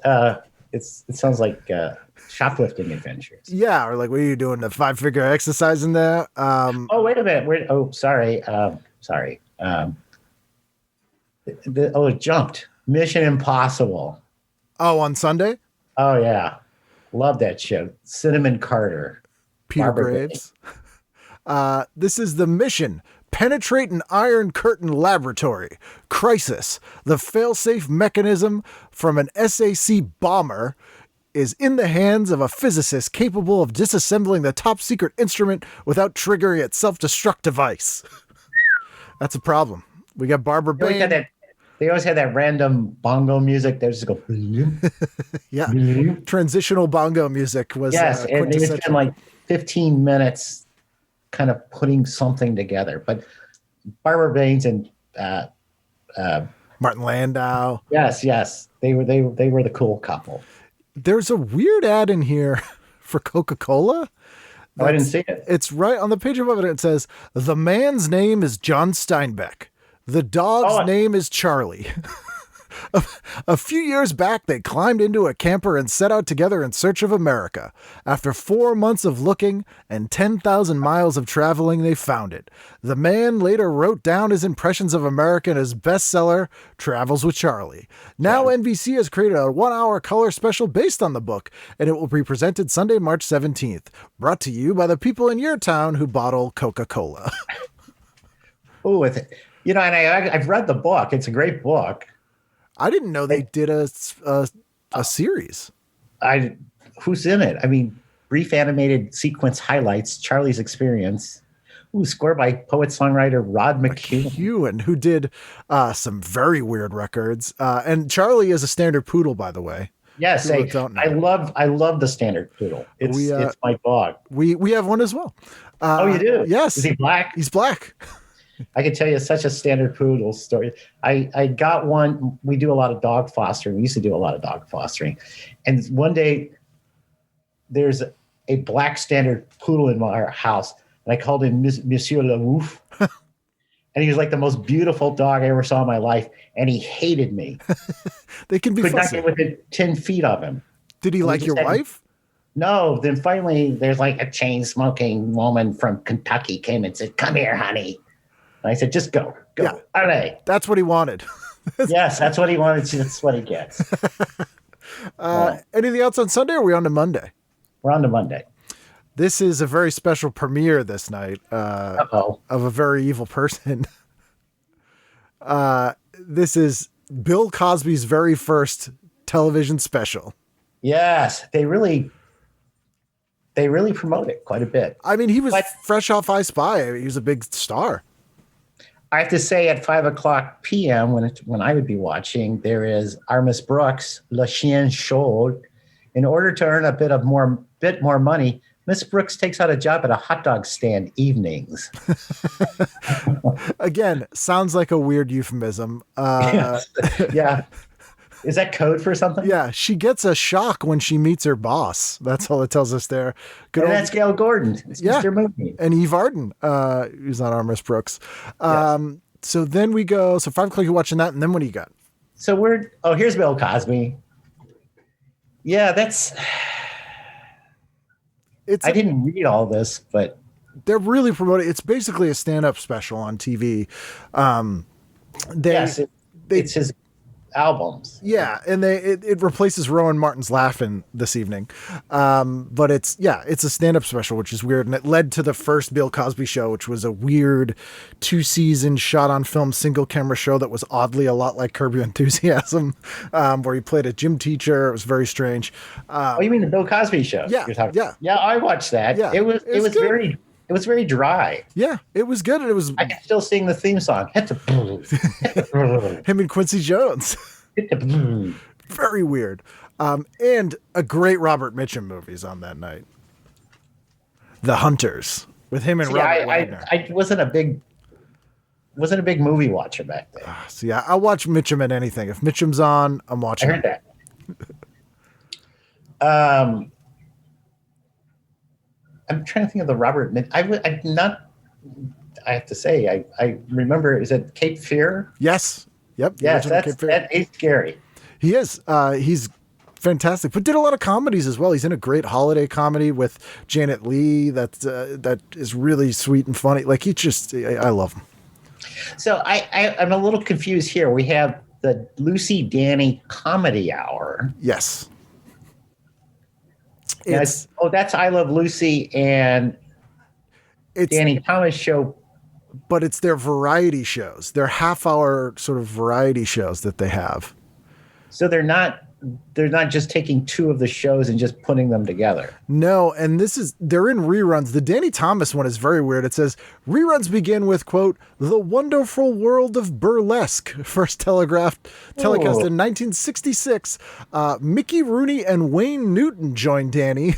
it sounds like shoplifting adventures. Yeah, or like, what are you doing? The 5 Finger Exercise in there? Oh, wait a minute. Sorry. It jumped. Mission Impossible. Oh, on Sunday? Oh, yeah. Love that show. Cinnamon Carter. Peter Graves. This is The Mission. Penetrate an Iron Curtain laboratory. Crisis. The failsafe mechanism from an SAC bomber is in the hands of a physicist capable of disassembling the top secret instrument without triggering its self-destruct device. That's a problem. We got Barbara Bain. They always had that random bongo music. They just go. Yeah. Transitional bongo music was. Yes, and they spend like 15 minutes kind of putting something together. But Barbara Baines and Martin Landau. Yes. They were the cool couple. There's a weird ad in here for Coca-Cola. Oh, I didn't see it. It's right on the page above it. It says, the man's name is John Steinbeck. The dog's name is Charlie. A few years back, they climbed into a camper and set out together in search of America. After 4 months of looking and 10,000 miles of traveling, they found it. The man later wrote down his impressions of America in his bestseller, Travels with Charlie. Now NBC has created a 1-hour color special based on the book, and it will be presented Sunday, March 17th. Brought to you by the people in your town who bottle Coca-Cola. Oh, and I've read the book. It's a great book. I didn't know they did a series. Who's in it? I mean, brief animated sequence highlights Charlie's experience. Ooh, scored by poet-songwriter Rod McEwen. Who did some very weird records. And Charlie is a standard poodle, by the way. Yes, I love the standard poodle. It's my dog. We have one as well. Oh, you do? Yes. Is he black? He's black. I can tell you such a standard poodle story. I got one. We do a lot of dog fostering. We used to do a lot of dog fostering. And one day there's a black standard poodle in our house. And I called him Monsieur Le Wouf. And he was like the most beautiful dog I ever saw in my life. And he hated me. They can be Could not fussy. get within 10 feet of him. Did he like your wife? No. Then finally, there's like a chain-smoking woman from Kentucky came and said, "Come here, honey." And I said, "Just go. Yeah. All right." That's what he wanted. Yes, that's what he wanted. That's what he gets. Anything else on Sunday, or are we on to Monday? We're on to Monday. This is a very special premiere this night of a very evil person. This is Bill Cosby's very first television special. Yes, they really promote it quite a bit. I mean, he was fresh off I Spy. He was a big star. I have to say, at 5:00 p.m. when I would be watching, there is Armis Brooks, Le Chien Chaud. In order to earn a bit more money, Miss Brooks takes out a job at a hot dog stand evenings. Again, sounds like a weird euphemism. Yes. Yeah. Is that code for something? Yeah, she gets a shock when she meets her boss. That's all it tells us there. And that's Gail Gordon. It's Mr. Mooney. And Eve Arden, who's on Armis Brooks. So then we go, so 5:00 you're watching that, and then what do you got? So here's Bill Cosby. Yeah, I didn't read all this, but they're really promoting. It's basically a stand-up special on TV. It's his albums. Yeah, and it replaces Rowan Martin's Laugh-In this evening. But it's a stand-up special, which is weird, and it led to the first Bill Cosby show, which was a weird 2-season shot-on-film single-camera show that was oddly a lot like Curb Your Enthusiasm, where he played a gym teacher. It was very strange. You mean the Bill Cosby show? Yeah, yeah. I watched that. Yeah, it was very dry. Yeah, it was good, and it was. I can still sing the theme song. Him and Quincy Jones. Very weird. And a great Robert Mitchum movies on that night. The Hunters with him and Robert Wagner. I wasn't a big movie watcher back then. I watch Mitchum at anything. If Mitchum's on, I'm watching. I heard that. I'm trying to think of the Robert. I have to say, I remember. Is it Cape Fear? Yes. Yep. Yes, he's scary. He is. He's fantastic, but did a lot of comedies as well. He's in a great holiday comedy with Janet Leigh that is really sweet and funny. Like I love him. So I'm a little confused here. We have the Lucy Danny Comedy Hour. Yes. That's I Love Lucy and it's Danny Thomas show. But it's their variety shows. They're half-hour sort of variety shows that they have. So they're not just taking two of the shows and just putting them together. No, and they're in reruns. The Danny Thomas one is very weird. It says, reruns begin with, quote, "The Wonderful World of Burlesque," first telecast in 1966. Mickey Rooney and Wayne Newton joined Danny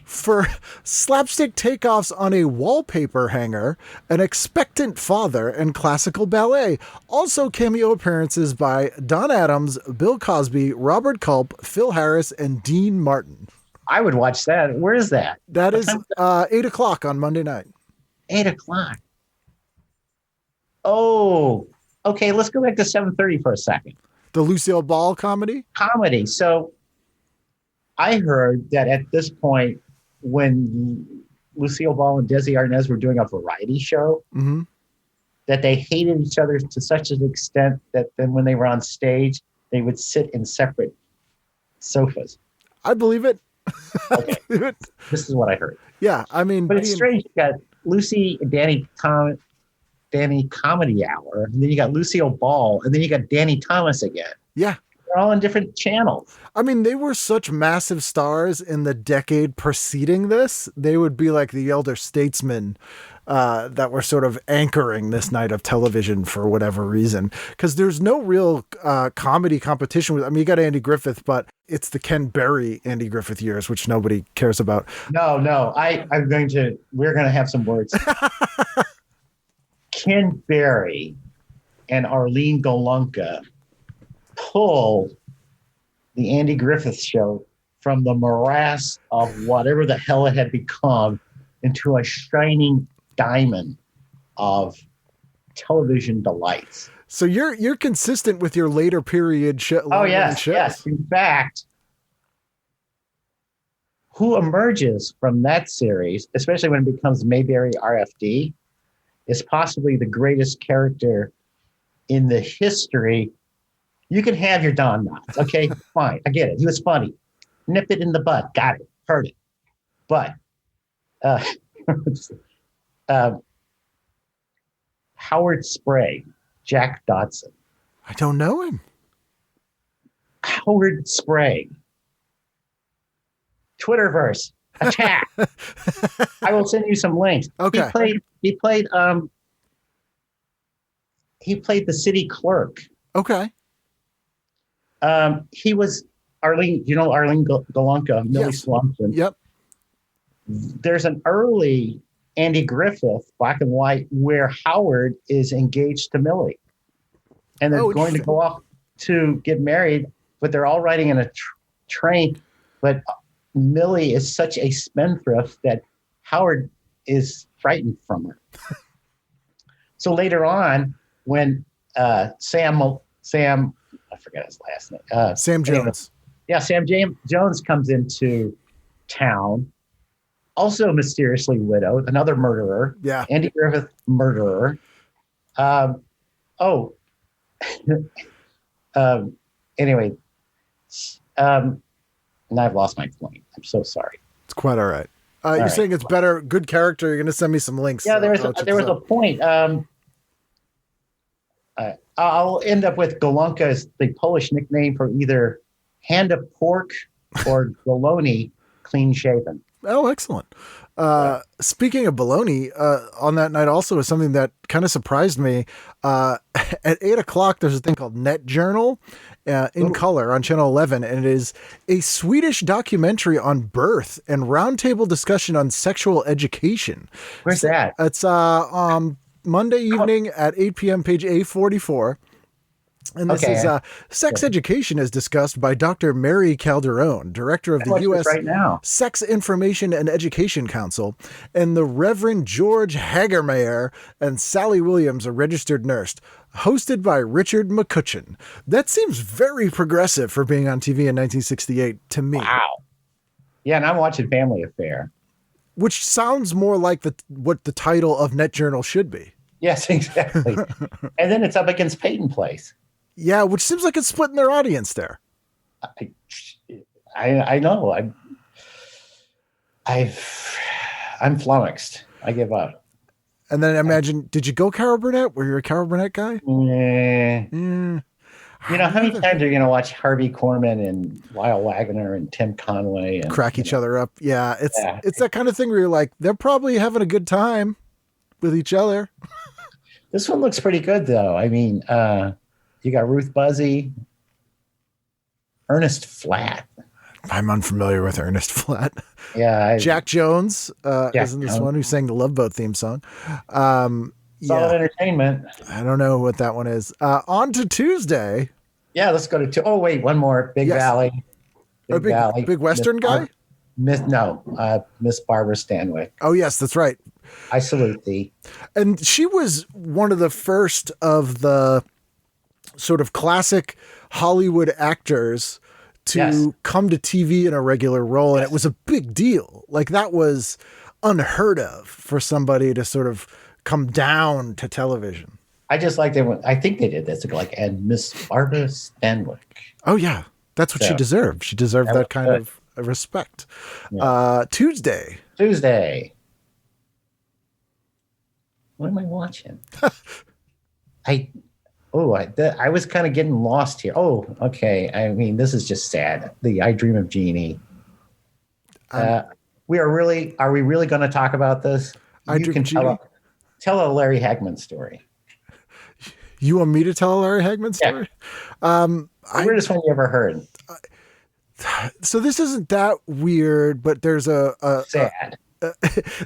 for slapstick takeoffs on a wallpaper hanger, an expectant father, and classical ballet. Also cameo appearances by Don Adams, Bill Cosby, Robert Culp, Phil Harris, and Dean Martin. I would watch that. Where is that? That is 8:00 on Monday night. 8:00. Oh, okay. Let's go back to 7:30 for a second. The Lucille Ball comedy? So I heard that at this point, when Lucille Ball and Desi Arnaz were doing a variety show, that they hated each other to such an extent that then when they were on stage, they would sit in separate sofas. I believe it. Okay. This is what I heard. Yeah, I mean, but it's strange. You got Lucy and Danny Comedy Hour, and then you got Lucille Ball, and then you got Danny Thomas again. Yeah. They're all on different channels. I mean, they were such massive stars in the decade preceding this. They would be like the elder statesmen that were sort of anchoring this night of television for whatever reason. Because there's no real comedy competition with. I mean, you got Andy Griffith, but it's the Ken Berry Andy Griffith years, which nobody cares about. No, we're going to have some words. Ken Berry and Arlene Golunka pulled the Andy Griffith Show from the morass of whatever the hell it had become into a shining diamond of television delights. So you're consistent with your later period show. Oh yes. In fact, who emerges from that series, especially when it becomes Maybury RFD, is possibly the greatest character in the history. You can have your Don Knotts. Okay, fine. I get it. He was funny. Nip it in the bud. Got it. Heard it. But Howard Sprague, Jack Dodson. I don't know him. Howard Sprague. Twitterverse. Attack. I will send you some links. Okay. He played the city clerk. Okay. He was Arlene, Arlene Golunka, Millie Yes. Slumpton. Yep. There's an early Andy Griffith, black and white, where Howard is engaged to Millie. And they're going to go off to get married, but they're all riding in a train. But Millie is such a spendthrift that Howard is frightened from her. So later on, when Sam, I forget his last name. Sam Jones. Yeah, Sam Jones comes into town, also mysteriously widowed, another murderer. Yeah. Andy Griffith murderer. Anyway, and I've lost my point. I'm so sorry. It's quite all right. You're right. saying it's better, good character. You're going to send me some links. Yeah, there was a point. I'll end up with Golunka as the Polish nickname for either hand of pork or Baloney, clean shaven. Oh, excellent. Speaking of Baloney, on that night also is something that kind of surprised me. At 8:00, there's a thing called Net Journal in color on Channel 11, and it is a Swedish documentary on birth and roundtable discussion on sexual education. Where's that? It's Monday evening at 8 p.m., page A44. And this is sex education is discussed by Dr. Mary Calderon, director of the U.S. Right now. Sex Information and Education Council, and the Reverend George Hagermeyer and Sally Williams, a registered nurse, hosted by Richard McCutcheon. That seems very progressive for being on TV in 1968 to me. Wow. Yeah, and I'm watching Family Affair. Which sounds more like what the title of Net Journal should be. Yes, exactly. And then it's up against Peyton Place. Yeah, which seems like it's splitting their audience there. I know. I'm flummoxed. I give up. And then imagine, did you go Carol Burnett? Were you a Carol Burnett guy? Yeah. Mm. You know, how many times are you going to watch Harvey Korman and Lyle Wagner and Tim Conway and crack each other up? Yeah, it's that kind of thing where you're like, they're probably having a good time with each other. This one looks pretty good, though. I mean, you got Ruth Buzzy, Ernest Flatt. I'm unfamiliar with Ernest Flatt. Yeah. Jack Jones is in this one who sang the Love Boat theme song. Solid entertainment. I don't know what that one is. On to Tuesday. Yeah, let's go to Oh, wait, one more. Big Valley. Big Western guy? Miss Barbara Stanwyck. Oh, yes, that's right. I salute thee. And she was one of the first of the sort of classic Hollywood actors to come to TV in a regular role. And it was a big deal. Like, that was unheard of for somebody to sort of come down to television. I just like them. I think they did this. Like, and Miss Barbara Stanwyck. Oh, yeah. That's what she deserved. She deserved that kind of respect. Yeah. Tuesday. What am I watching? I I was kind of getting lost here. Oh, okay. I mean, this is just sad. I Dream of Jeanie. Are we really going to talk about this? I Dream of Jeanie? Tell a Larry Hagman story. You want me to tell a Larry Hagman story? Yeah. Weirdest one you ever heard. So this isn't that weird, but there's sad.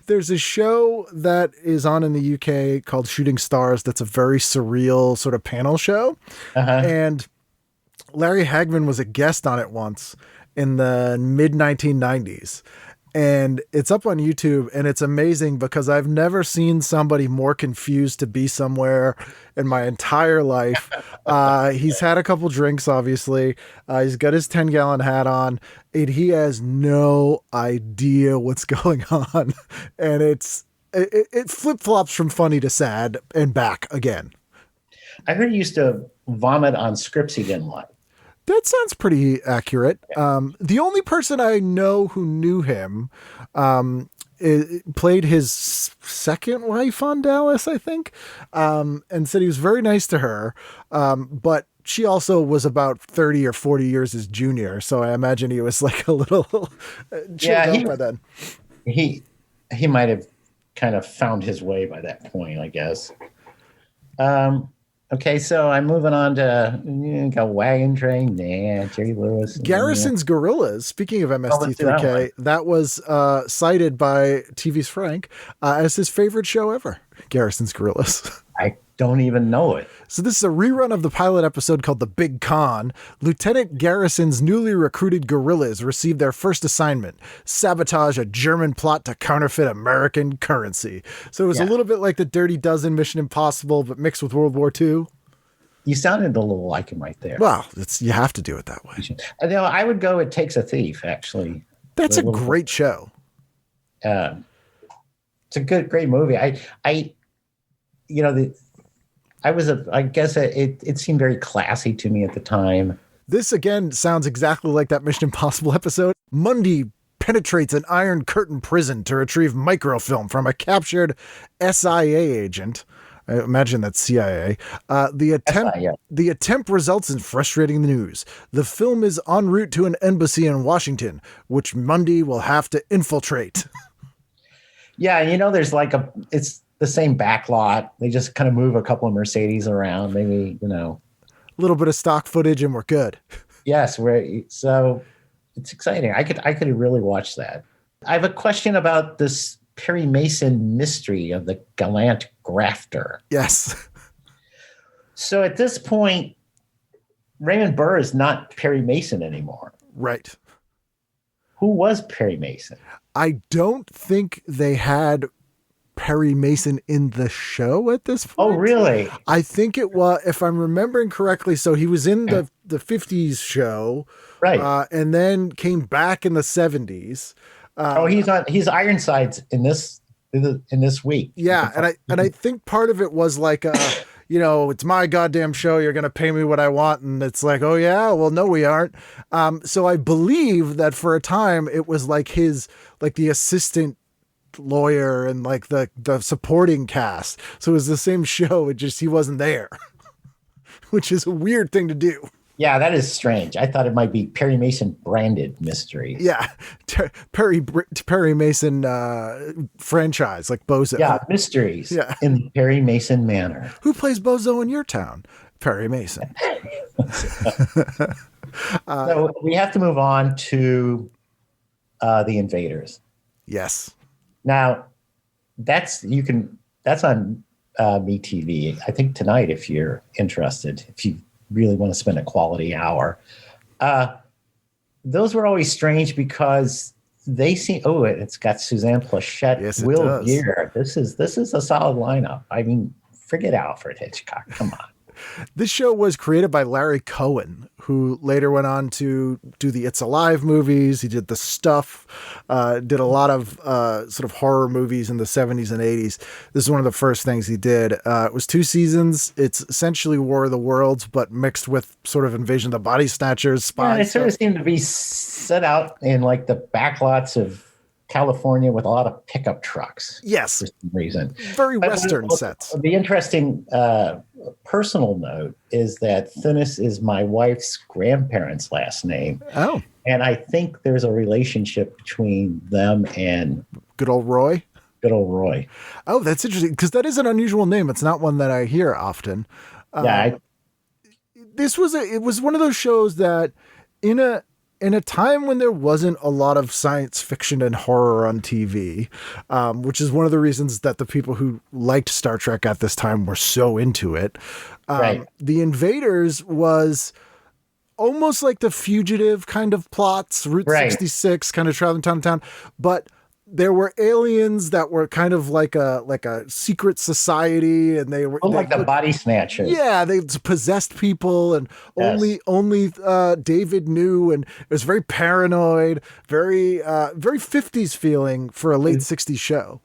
There's a show that is on in the UK called Shooting Stars. That's a very surreal sort of panel show. And Larry Hagman was a guest on it once in the mid 1990s. And it's up on YouTube, and it's amazing because I've never seen somebody more confused to be somewhere in my entire life. He's had a couple drinks, obviously. He's got his 10-gallon hat on, and he has no idea what's going on. And it flip-flops from funny to sad and back again. I heard he used to vomit on scripts he didn't like. That sounds pretty accurate. The only person I know who knew him played his second wife on Dallas, I think, and said he was very nice to her. But she also was about 30 or 40 years his junior. So I imagine he was like a little chilled out by then. He might have kind of found his way by that point, I guess. Okay, so I'm moving on to Wagon Train. Jerry Lewis. Garrison's Gorillas. Speaking of MST3K, that was cited by TV's Frank as his favorite show ever. Garrison's Gorillas. I don't even know it. So this is a rerun of the pilot episode called The Big Con. Lieutenant Garrison's newly recruited guerrillas received their first assignment: sabotage a German plot to counterfeit American currency. So it was a little bit like the Dirty Dozen Mission Impossible, but mixed with World War II. You sounded a little like him right there. Well, you have to do it that way. I would go It Takes a Thief, actually. That's a great show. It's a great movie. I guess it seemed very classy to me at the time. This again sounds exactly like that Mission Impossible episode. Mundy penetrates an Iron Curtain prison to retrieve microfilm from a captured SIA agent. I imagine that's CIA. The attempt results in frustrating news. The film is en route to an embassy in Washington, which Mundy will have to infiltrate. Yeah, there's it's the same backlot. They just kind of move a couple of Mercedes around, maybe, a little bit of stock footage and we're good. Yes, so it's exciting. I could really watch that. I have a question about this Perry Mason mystery of the gallant grafter. Yes. So at this point, Raymond Burr is not Perry Mason anymore. Right. Who was Perry Mason? I don't think they had Perry Mason in the show at this point. Oh, really? I think it was, if I'm remembering correctly, so he was in the 50s show. Right. And then came back in the 70s. He's Ironsides in this week. Yeah, and I think part of it was like it's my goddamn show, you're going to pay me what I want, and it's like, oh yeah, well no we aren't. So I believe that for a time it was like the assistant lawyer and like the supporting cast. So it was the same show, it just he wasn't there. Which is a weird thing to do. Yeah, that is strange. I thought it might be Perry Mason branded mystery. Yeah, Perry Mason franchise, like Bozo. Yeah, mysteries in the Perry Mason manner. Who plays Bozo in your town? Perry Mason. So we have to move on to The Invaders. Yes. Now, that's on MeTV. I think tonight, if you're interested, if you really want to spend a quality hour. Those were always strange because they seem. Oh, it's got Suzanne Plachette, yes, Will Geer. This is a solid lineup. I mean, forget Alfred Hitchcock. Come on. This show was created by Larry Cohen, who later went on to do the It's Alive movies. He did The Stuff, did a lot of sort of horror movies in the 70s and 80s. This is one of the first things he did. It was 2 seasons. It's essentially War of the Worlds, but mixed with sort of Invasion of the Body Snatchers, spies. Yeah, it sort of seemed to be set out in like the backlots of California with a lot of pickup trucks. Yes. For some reason. Very Western sets. The interesting personal note is that Thunis is my wife's grandparents' last name. Oh, And I think there's a relationship between them and good old Roy. good old Roy. Oh, that's interesting because that is an unusual name. It's not one that I hear often. Yeah, It was one of those shows that in a time when there wasn't a lot of science fiction and horror on TV, which is one of the reasons that the people who liked Star Trek at this time were so into it. right. The Invaders was almost like the Fugitive kind of plots, Route Right. 66, kind of traveling town to town, but there were aliens that were kind of like a secret society, and they were Like the Body Snatchers. yeah, they possessed people, and Yes. only David knew, and it was very paranoid, very 50s feeling for a late 60s show.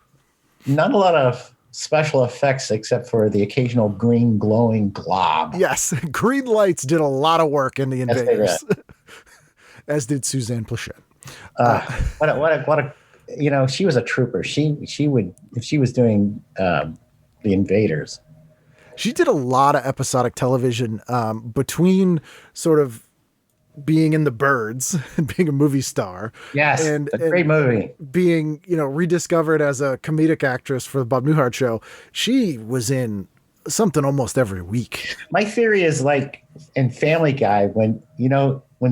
Not a lot of special effects except for the occasional green glowing glob. Yes, green lights did a lot of work in the Yes, they Invaders, as did Suzanne Plachette. What a she was a trooper. She would, if she was doing the Invaders. She did a lot of episodic television between sort of being in the Birds and being a movie star. Yes, and a great movie. Being, rediscovered as a comedic actress for the Bob Newhart show. She was in something almost every week. My theory is like in Family Guy, when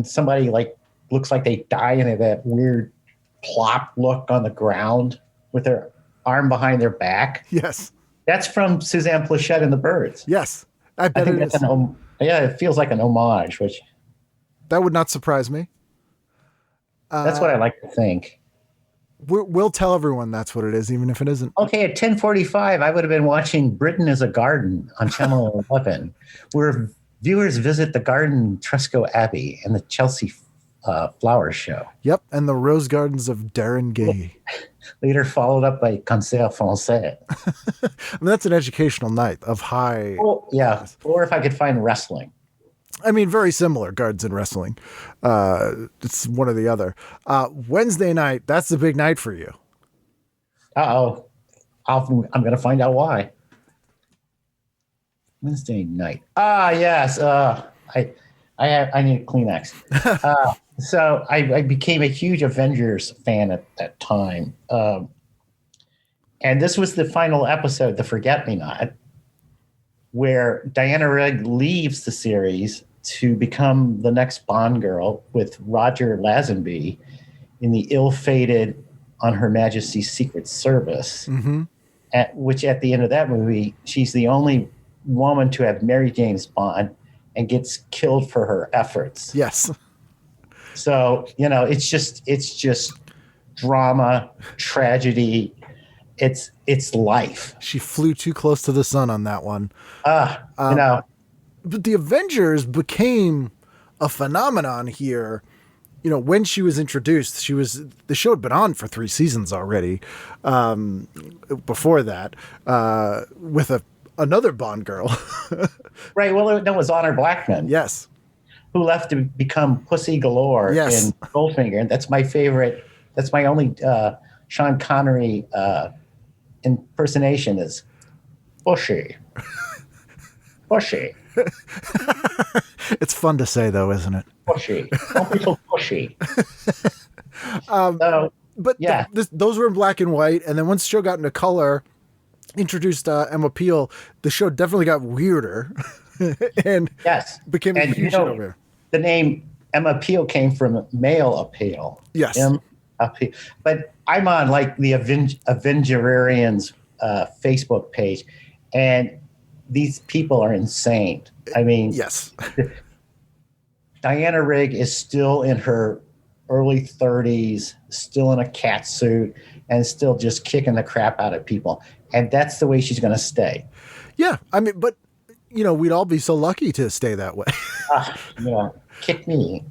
somebody like looks like they die and they have that weird plop look on the ground with their arm behind their back. Yes. That's from Suzanne Plachette in The Birds. Yes. I I bet think it that's is. it feels like an homage, which That would not surprise me. that's what I like to think. We'll tell everyone that's what it is, even if it isn't. Okay, at 10:45, I would have been watching Britain is a Garden on Channel 11, where viewers visit the garden Tresco Abbey and the Chelsea Flower Show. Yep. And the Rose Gardens of Darren Gay. Later followed up by Concert Français. And that's an educational night of high. Oh, yeah, or if I could find wrestling. I mean, very similar Gardens and wrestling. It's one or the other. Wednesday night, that's the big night for you. Uh-oh. I'm going to find out why. Wednesday night. Yes. I need a Kleenex. So I became a huge Avengers fan at that time. And this was the final episode, The Forget-Me-Not, where Diana Rigg leaves the series to become the next Bond girl with Roger Lazenby in the ill-fated On Her Majesty's Secret Service, which at the end of that movie, she's the only woman to have married James Bond and gets killed for her efforts. Yes. So, it's just drama, tragedy. It's life. She flew too close to the sun on that one. But the Avengers became a phenomenon here. When she was introduced, the show had been on for 3 seasons already. Before that, with another Bond girl. Right. Well, that was Honor Blackman. Yes. Who left to become Pussy Galore Yes. in Goldfinger. And that's my favorite. That's my only Sean Connery impersonation is Bushy. Bushy. It's fun to say, though, isn't it? Bushy. Don't be so pushy. But yeah. Those were in black and white. And then once the show got into color, introduced Emma Peel, the show definitely got weirder. And Yes. became a huge hit over here. The name Emma Peel came from male appeal. Yes. Appeal. But I'm on like the Avengerarians Facebook page, and these people are insane. I mean, Yes. Diana Rigg is still in her early 30s, still in a cat suit, and still just kicking the crap out of people. And that's the way she's going to stay. Yeah. I mean, but, we'd all be so lucky to stay that way. Kick me.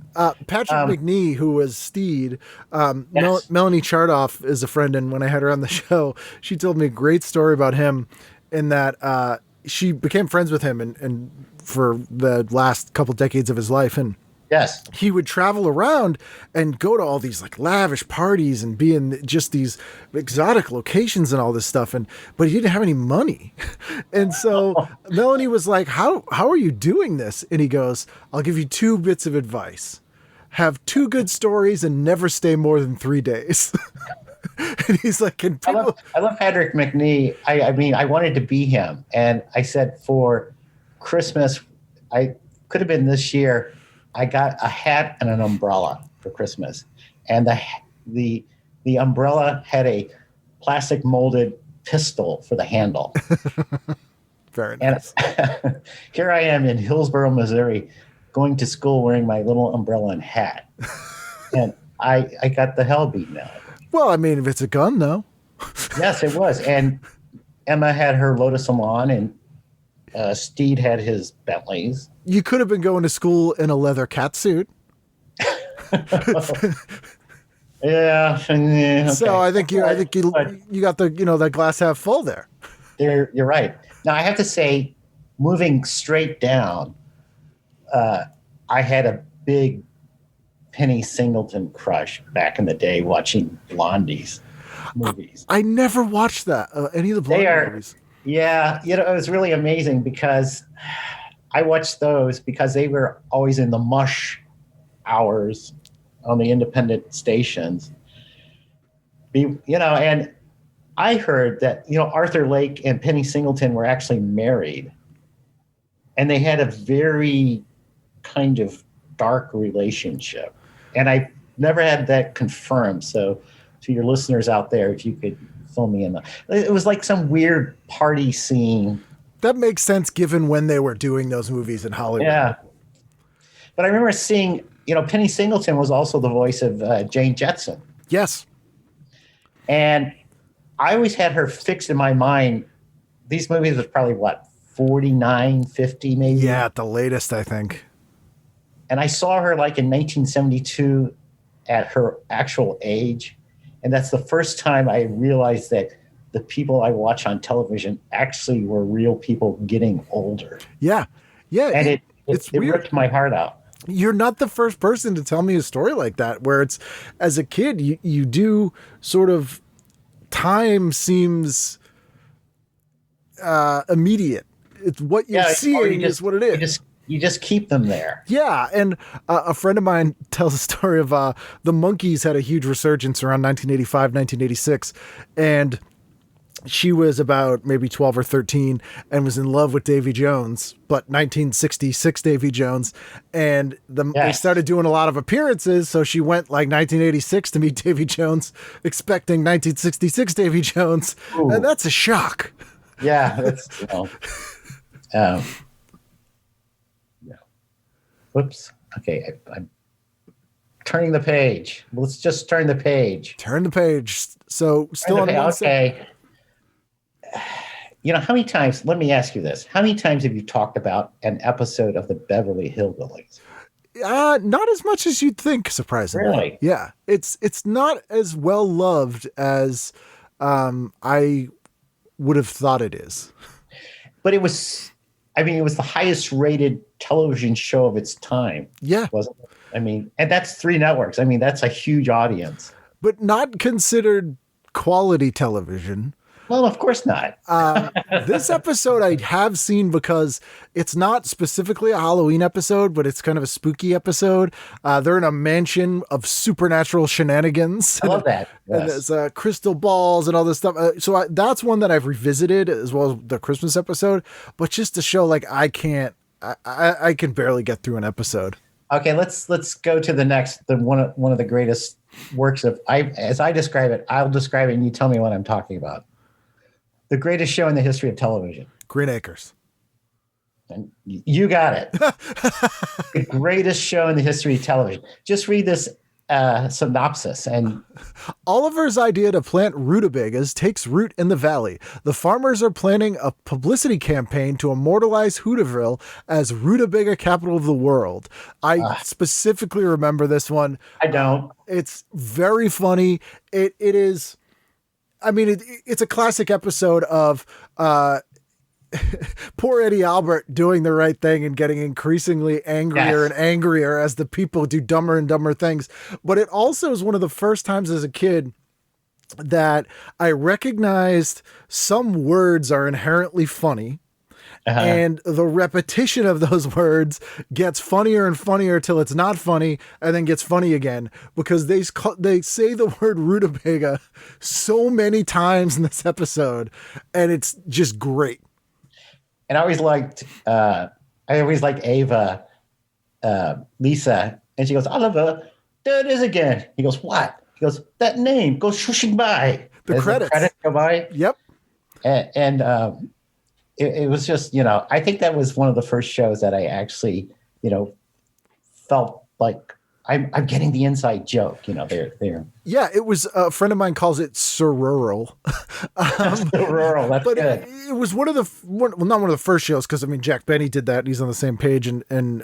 Patrick McNee, who was Steed, Melanie Chardoff is a friend, and when I had her on the show, she told me a great story about him in that she became friends with him and for the last couple decades of his life, and Yes. he would travel around and go to all these like lavish parties and be in just these exotic locations and all this stuff. But he didn't have any money. And so Melanie was like, how are you doing this? And he goes, I'll give you 2 bits of advice. Have 2 good stories and never stay more than 3 days. And he's like, I love Patrick McNee. I mean, I wanted to be him. And I said for Christmas, I could have been this year, I got a hat and an umbrella for Christmas. And the umbrella had a plastic molded pistol for the handle. Very nice. And here I am in Hillsborough, Missouri, going to school wearing my little umbrella and hat. And I got the hell beaten out. Well, I mean, if it's a gun, though. Yes, it was. And Emma had her Lotus Salon, and Steed had his Bentleys. You could have been going to school in a leather catsuit. Yeah. Okay. So I think you got that glass half full there. You're right. Now I have to say, moving straight down, I had a big Penny Singleton crush back in the day watching Blondie's movies. I never watched that any of the Blondie movies. Yeah, it was really amazing because I watched those because they were always in the mush hours on the independent stations. And I heard that, Arthur Lake and Penny Singleton were actually married. And they had a very kind of dark relationship. And I never had that confirmed. So to your listeners out there, if you could fill me in. It was like some weird party scene. That makes sense given when they were doing those movies in Hollywood. Yeah. But I remember seeing, Penny Singleton was also the voice of Jane Jetson. Yes. And I always had her fixed in my mind. These movies was probably, 49, 50 maybe? Yeah, at the latest, I think. And I saw her like in 1972 at her actual age. And that's the first time I realized that the people I watch on television actually were real people getting older. Yeah. Yeah. And it weird. ripped my heart out. You're not the first person to tell me a story like that, where it's, as a kid, you do sort of, time seems immediate. It's what you're seeing is what it is. You just keep them there. Yeah, and a friend of mine tells a story of the Monkees had a huge resurgence around 1985, 1986, and she was about maybe 12 or 13 and was in love with Davy Jones, but 1966 Davy Jones, and they started doing a lot of appearances, so she went like 1986 to meet Davy Jones, expecting 1966 Davy Jones, and that's a shock. Yeah, that's, Whoops. Okay, I'm turning the page. Let's just turn the page. Turn the page. So still on one okay. How many times, let me ask you this. How many times have you talked about an episode of the Beverly Hillbillies? Not as much as you'd think, surprisingly. Really? Yeah. It's not as well loved as I would have thought it is. But it was the highest rated television show of its time. Yeah. Wasn't it? And that's 3 networks. That's a huge audience. But not considered quality television. Well, of course not. This episode I have seen because it's not specifically a Halloween episode, but it's kind of a spooky episode. They're in a mansion of supernatural shenanigans. I love that. Yes. And there's crystal balls and all this stuff. So that's one that I've revisited, as well as the Christmas episode. But just to show, I can barely get through an episode. Okay, let's go to the next. One of the greatest works of as I describe it. I'll describe it, and you tell me what I'm talking about. The greatest show in the history of television. Green Acres. And you got it. The greatest show in the history of television. Just read this synopsis. And Oliver's idea to plant rutabagas takes root in the valley. The farmers are planning a publicity campaign to immortalize Hooterville as rutabaga capital of the world. I specifically remember this one. I don't. It's very funny. It is... it's a classic episode of poor Eddie Albert doing the right thing and getting increasingly angrier Yes. and angrier as the people do dumber and dumber things. But it also is one of the first times as a kid that I recognized some words are inherently funny. And the repetition of those words gets funnier and funnier till it's not funny and then gets funny again because they say the word rutabaga so many times in this episode, and it's just great. And I always liked Ava, Lisa, and she goes, Oliver, there it is again. He goes, what? He goes, that name goes swooshing by. The As credits. credits go by. Yep. And it was just, I think that was one of the first shows that I actually, felt like I'm getting the inside joke. They're Yeah, it was a friend of mine calls it rural. rural. That's But good. it was not one of the first shows because Jack Benny did that. And he's on the same page, and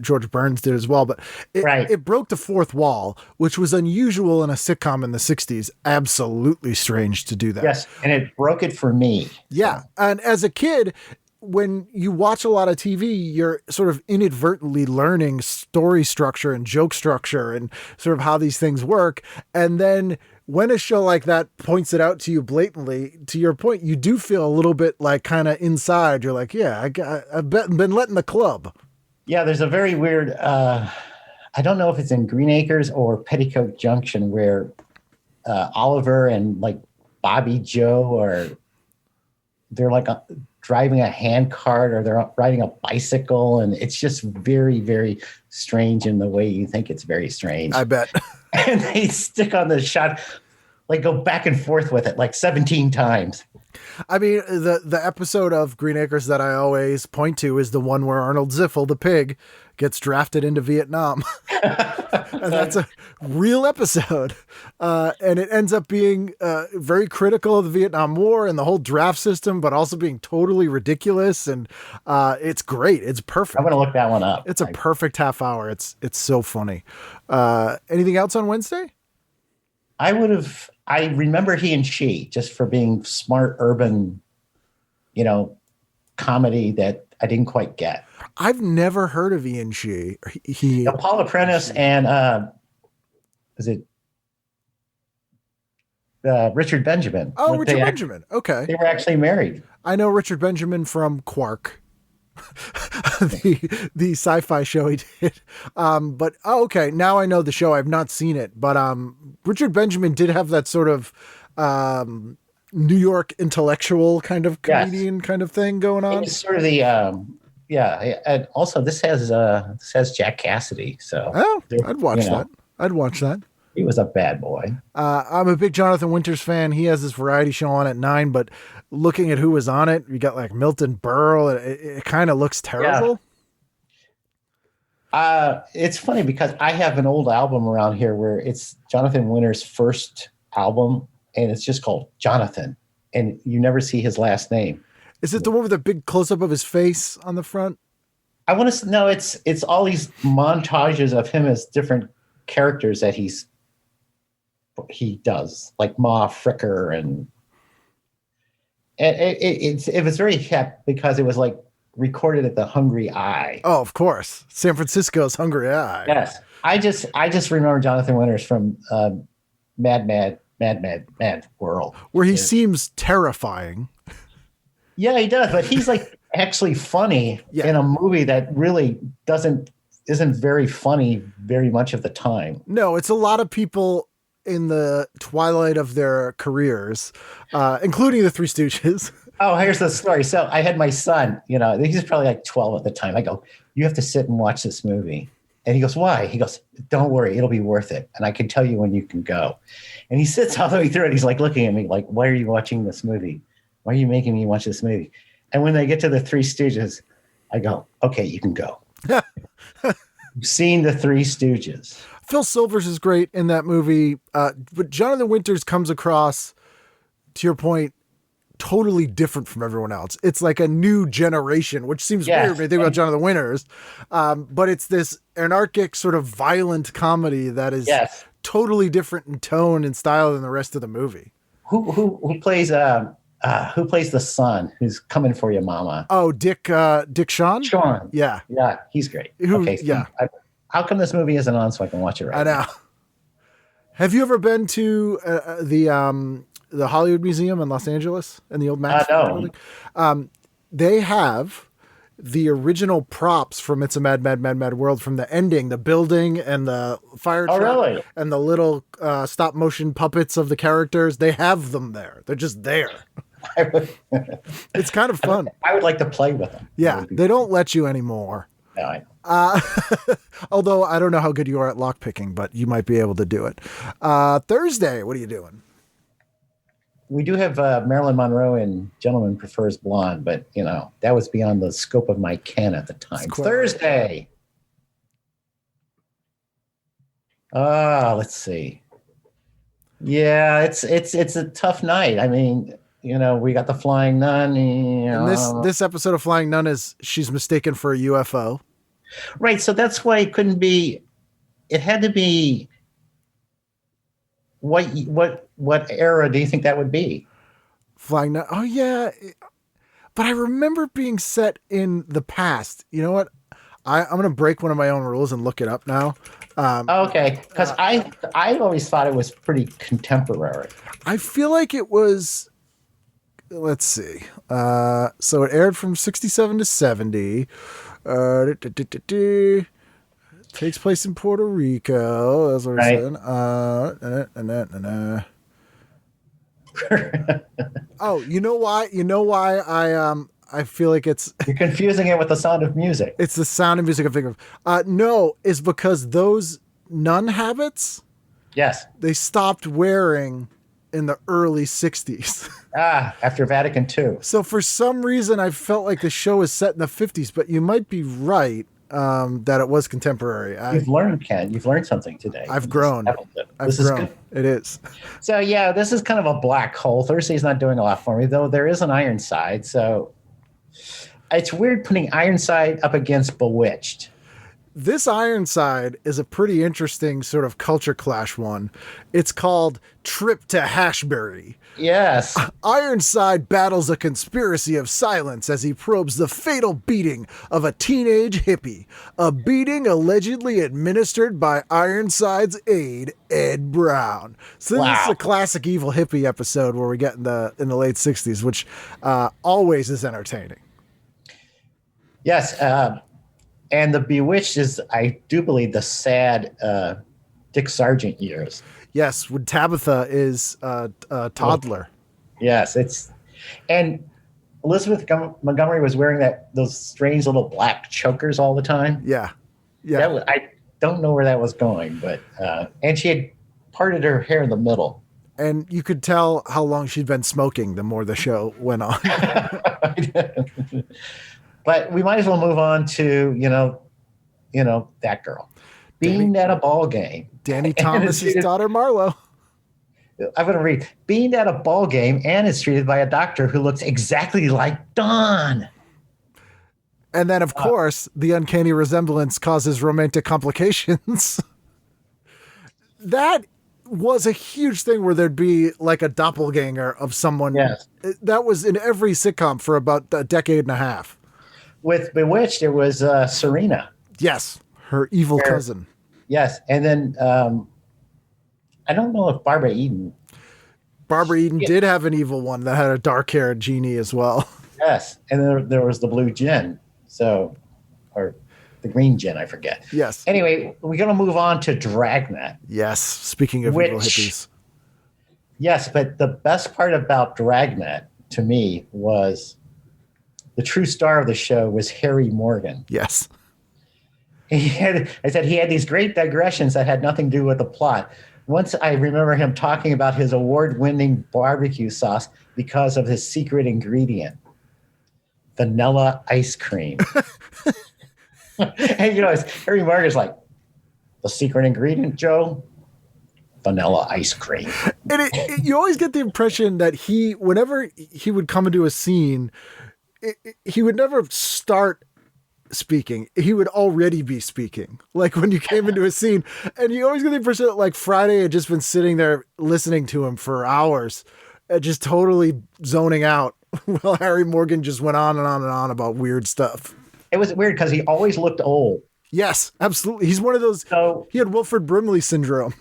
George Burns did as well. But it broke the fourth wall, which was unusual in a sitcom in the '60s. Absolutely strange to do that. Yes, and it broke it for me. Yeah, and as a kid, when you watch a lot of TV, you're sort of inadvertently learning story structure and joke structure and sort of how these things work. And then when a show like that points it out to you blatantly, to your point, you do feel a little bit like kind of inside. You're like, yeah, I've been letting the club. Yeah, there's a very weird, I don't know if it's in Green Acres or Petticoat Junction where Oliver and like Bobby Joe they're like driving a hand cart or they're riding a bicycle. And it's just very, very strange in the way you think it's very strange. I bet. And they stick on the shot, like go back and forth with it like 17 times. I mean, the episode of Green Acres that I always point to is the one where Arnold Ziffel, the pig, gets drafted into Vietnam. And that's a real episode. And it ends up being very critical of the Vietnam War and the whole draft system, but also being totally ridiculous. And it's great. It's perfect. I'm going to look that one up. It's a perfect half hour. It's so funny. Anything else on Wednesday? I remember He and She just for being smart, urban, comedy that I didn't quite get. I've never heard of He and She. Paul Apprentice and is it Richard Benjamin? Oh, Richard Benjamin. Okay. They were actually married. I know Richard Benjamin from Quark. the sci-fi show he did. Okay, now I know the show. I've not seen it, but Richard Benjamin did have that sort of New York intellectual kind of comedian kind of thing going on. It's sort of the and also this has Jack Cassidy. So I'd watch that. I'd watch that. He was a bad boy. I'm a big Jonathan Winters fan. He has this variety show on at 9, but looking at who was on it, you got like Milton Berle. It kind of looks terrible. Yeah. It's funny because I have an old album around here where it's Jonathan Winters' first album, and it's just called Jonathan, and you never see his last name. Is it the one with a big close-up of his face on the front? I want to know. It's all these montages of him as different characters that he does, like Ma Fricker, and it was very hip because it was like recorded at the Hungry Eye. Oh, of course, San Francisco's Hungry Eye. Yes, I just remember Jonathan Winters from Mad World, where he seems terrifying. Yeah, he does, but he's like actually funny in a movie that really isn't very funny very much of the time. No, it's a lot of people in the twilight of their careers, including the Three Stooges. Oh, here's the story. So I had my son, he's probably like 12 at the time. I go, you have to sit and watch this movie. And he goes, why? He goes, don't worry, it'll be worth it. And I can tell you when you can go. And he sits all the way through it. He's like looking at me like, why are you watching this movie? Why are you making me watch this movie? And when they get to the Three Stooges, I go, okay, you can go. You've seen the Three Stooges. Phil Silvers is great in that movie. But Jonathan Winters comes across, to your point, totally different from everyone else. It's like a new generation, which seems weird when you think about Jonathan Winters. But it's this anarchic sort of violent comedy that is totally different in tone and style than the rest of the movie. Who plays who plays the son who's coming for you, Mama? Oh, Dick Shawn? Sean. Yeah. Yeah, he's great. Who- Okay, so yeah. how come this movie isn't on so I can watch it right I know. now? Have you ever been to the Hollywood Museum in Los Angeles and the old Max No. building? They have the original props from It's a Mad, Mad, Mad, Mad World from the ending, the building and the fire truck really? and the little stop motion puppets of the characters. They have them there. They're just there. It's kind of fun. I would like to play with them. Yeah, they don't let you anymore. No, I know. Although I don't know how good you are at lockpicking, but you might be able to do it. Thursday, what are you doing? We do have Marilyn Monroe in Gentleman Prefers Blonde, but, that was beyond the scope of my ken at the time. Thursday. Let's see. Yeah, it's a tough night. I mean, we got the Flying Nun. And this episode of Flying Nun is she's mistaken for a UFO. Right, so that's why it couldn't be. It had to be. What era do you think that would be? Flying Nun. Oh yeah, but I remember being set in the past. You know what? I'm going to break one of my own rules and look it up now. Okay, because I always thought it was pretty contemporary. I feel like it was. Let's see. So it aired from 67 to 70. Takes place in Puerto Rico. That's what I said. Oh, you know why? You know why I feel like it's You're confusing it with The Sound of Music. it's the Sound of Music I'm thinking of. No, is because those nun habits Yes. they stopped wearing in the early 60s. After Vatican II. So for some reason, I felt like the show is set in the 50s, but you might be right that it was contemporary. You've learned, Ken. You've learned something today. I've grown. This is good. It is. So, yeah, this is kind of a black hole. Thursday's not doing a lot for me, though there is an Ironside. So it's weird putting Ironside up against Bewitched. This Ironside is a pretty interesting sort of culture clash one. It's called Trip to Hashbury. Yes. Ironside battles a conspiracy of silence as he probes the fatal beating of a teenage hippie, a beating allegedly administered by Ironside's aide, Ed Brown. So this is a classic evil hippie episode where we get in the late 60s, which always is entertaining. Yes. And the Bewitched is, I do believe, the sad Dick Sargent years. Yes, when Tabitha is a toddler. Yes, and Elizabeth Montgomery was wearing those strange little black chokers all the time. Yeah. I don't know where that was going, but and she had parted her hair in the middle. And you could tell how long she'd been smoking the more the show went on. But we might as well move on to that girl being at a ball game. Danny Thomas's daughter Marlo. I'm going to read. Being at a ball game, Anne is treated by a doctor who looks exactly like Dawn. And then, of course, the uncanny resemblance causes romantic complications. That was a huge thing where there'd be like a doppelganger of someone. Yes. That was in every sitcom for about a decade and a half. With Bewitched, it was Serena. Yes, her evil cousin. Yes, and then I don't know if Barbara Eden did have an evil one that had a dark-haired genie as well. Yes, and then there was the blue gin, or the green gin, I forget. Yes. Anyway, we're going to move on to Dragnet. Yes, speaking of evil hippies. Yes, but the best part about Dragnet to me was the true star of the show was Harry Morgan. Yes. He had these great digressions that had nothing to do with the plot. Once I remember him talking about his award-winning barbecue sauce because of his secret ingredient, vanilla ice cream. And Harry Morgan's like, the secret ingredient, Joe? Vanilla ice cream. And you always get the impression that whenever he would come into a scene, he would never start speaking. He would already be speaking. Like when you came into a scene, and you always get the impression that like Friday had just been sitting there listening to him for hours. just totally zoning out while Harry Morgan just went on and on and on about weird stuff. It was weird because he always looked old. Yes, absolutely. He's one of those. So he had Wilford Brimley syndrome.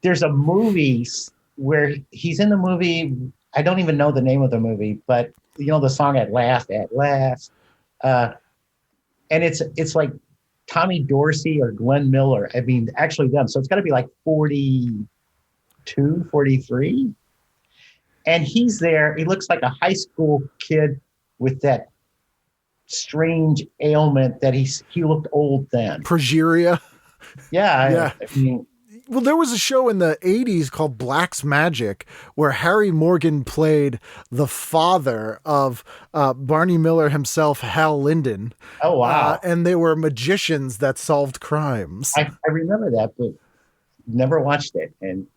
there's a movie where he's in the movie. I don't even know the name of the movie, but you know the song "At Last," and it's like Tommy Dorsey or Glenn Miller. I mean, actually them. So it's got to be like 42, 43. And he's there. He looks like a high school kid with that strange ailment that he looked old then. Progeria. Yeah. I mean, well, there was a show in the 80s called Black's Magic where Harry Morgan played the father of Barney Miller himself, Hal Linden. oh, wow. And they were magicians that solved crimes. I remember that, but never watched it and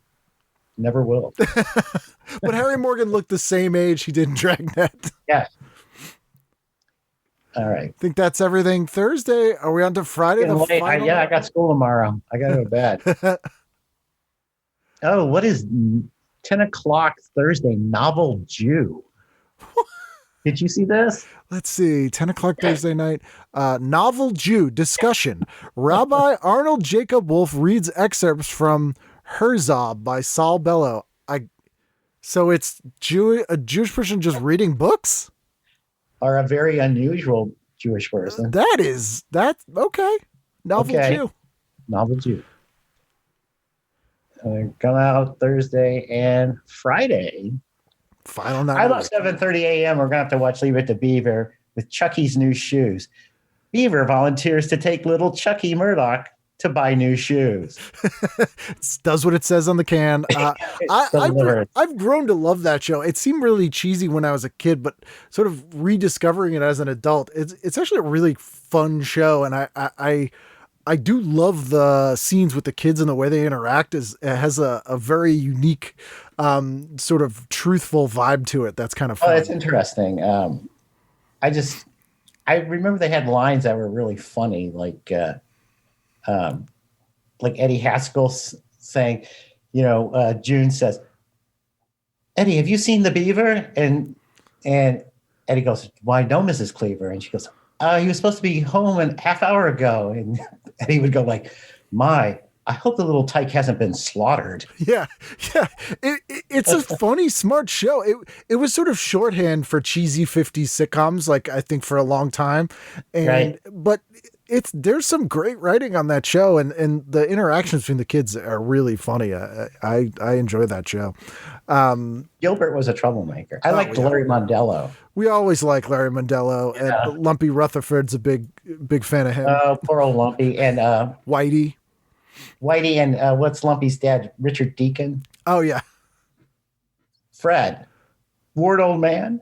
never will. But Harry Morgan looked the same age he did in Dragnet. Yeah. All right. I think that's everything. Thursday. Are we on to Friday? I got school tomorrow. I got to go to bed. Oh, what is 10 o'clock Thursday? Novel Jew. Did you see this? Let's see. 10 o'clock Thursday night. Novel Jew discussion. Rabbi Arnold Jacob Wolf reads excerpts from Herzog by Saul Bellow. So it's a Jewish person just reading books? Or a very unusual Jewish person. That's okay. Novel Jew. Novel Jew. Come out Thursday and Friday. Final night. I love 7:30 a.m. We're going to have to watch Leave It to Beaver with Chucky's new shoes. Beaver volunteers to take little Chucky Murdoch to buy new shoes. It does what it says on the can. I've grown to love that show. It seemed really cheesy when I was a kid, but sort of rediscovering it as an adult, it's actually a really fun show. And I do love the scenes with the kids and the way they interact. It has a very unique sort of truthful vibe to it. That's kind of fun. Oh, it's interesting. I remember they had lines that were really funny, like Eddie Haskell saying, June says, "Eddie, have you seen the beaver?" And Eddie goes, "Why, no, Mrs. Cleaver." And she goes, "He was supposed to be home a half hour ago." And Eddie would go like, "My, I hope the little tyke hasn't been slaughtered." Yeah. It's a funny, smart show. It was sort of shorthand for cheesy 50s sitcoms, like I think for a long time. But there's some great writing on that show, and the interactions between the kids are really funny. I enjoy that show. Gilbert was a troublemaker. I liked Larry Mondello. We always like Larry Mondello, and Lumpy Rutherford's a big fan of him. Oh, poor old Lumpy. And Whitey, and what's Lumpy's dad? Richard Deacon. Oh yeah. Fred, Ward old man.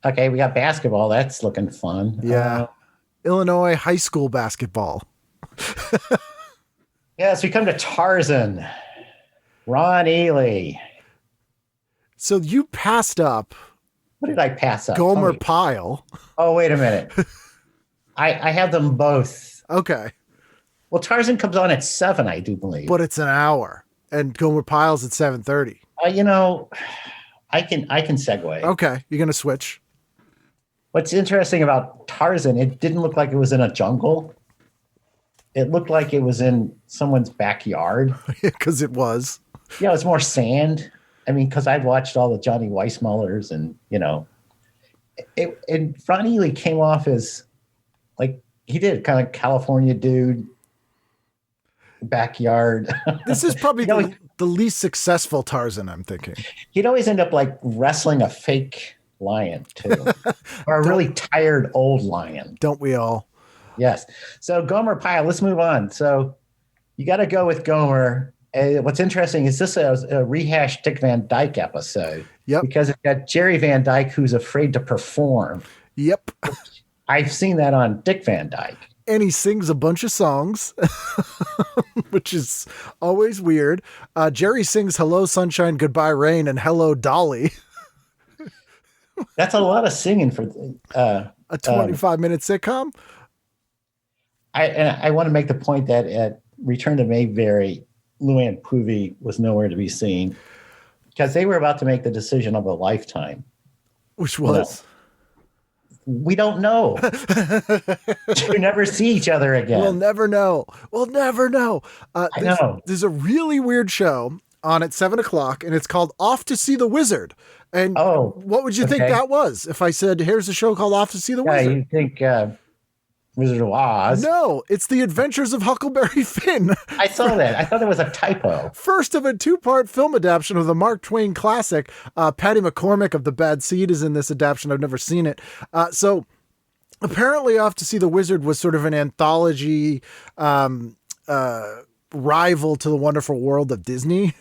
Okay, we got basketball. That's looking fun. Yeah. Illinois high school basketball. Yes, we come to Tarzan. Ron Ely. So you passed up. What did I pass up? Gomer Pyle. Oh, wait a minute. I have them both. Okay. Well, Tarzan comes on at 7, I do believe. But it's an hour, and Gomer Pyle's at 7:30. I can segue. Okay, you're gonna switch. What's interesting about Tarzan, it didn't look like it was in a jungle. It looked like it was in someone's backyard. Because it was. Yeah, it was more sand. I mean, because I'd watched all the Johnny Weissmullers and, and Ron Ely came off as, like, he did kind of California dude, backyard. This is probably the least successful Tarzan, I'm thinking. He'd always end up, like, wrestling a fake lion too, or a really tired old lion. Don't we all? Yes. So Gomer Pyle, let's move on. So you got to go with Gomer. What's interesting is this is a rehashed Dick Van Dyke episode. Yep. Because it's got Jerry Van Dyke who's afraid to perform. Yep. I've seen that on Dick Van Dyke. And he sings a bunch of songs, which is always weird. Jerry sings "Hello Sunshine, Goodbye Rain" and "Hello Dolly." That's a lot of singing for a 25-minute sitcom. I want to make the point that at Return to Mayberry, Luann Poovey was nowhere to be seen. because they were about to make the decision of a lifetime. Which was? We don't know. You never see each other again. We'll never know. We'll never know. I know. There's a really weird show on at 7:00, and it's called Off to See the Wizard. And what would you think that was if I said, here's a show called Off to See the Wizard? Yeah, you think Wizard of Oz. No, it's The Adventures of Huckleberry Finn. I saw that. I thought it was a typo. First of a 2-part film adaptation of the Mark Twain classic. Patty McCormick of The Bad Seed is in this adaptation. I've never seen it. So apparently Off to See the Wizard was sort of an anthology rival to The Wonderful World of Disney,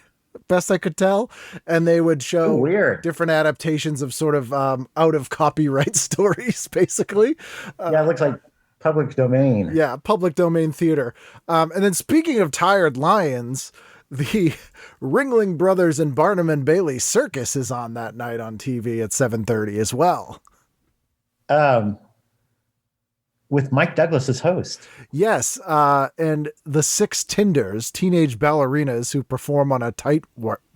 best I could tell. And they would show different adaptations of sort of out of copyright stories, basically. Yeah, it looks like public domain. Yeah, public domain theater. And then speaking of tired lions, the Ringling Brothers and Barnum and Bailey Circus is on that night on TV at 7:30 as well. With Mike Douglas as host. Yes, and the Six Tinders, teenage ballerinas who perform on a tight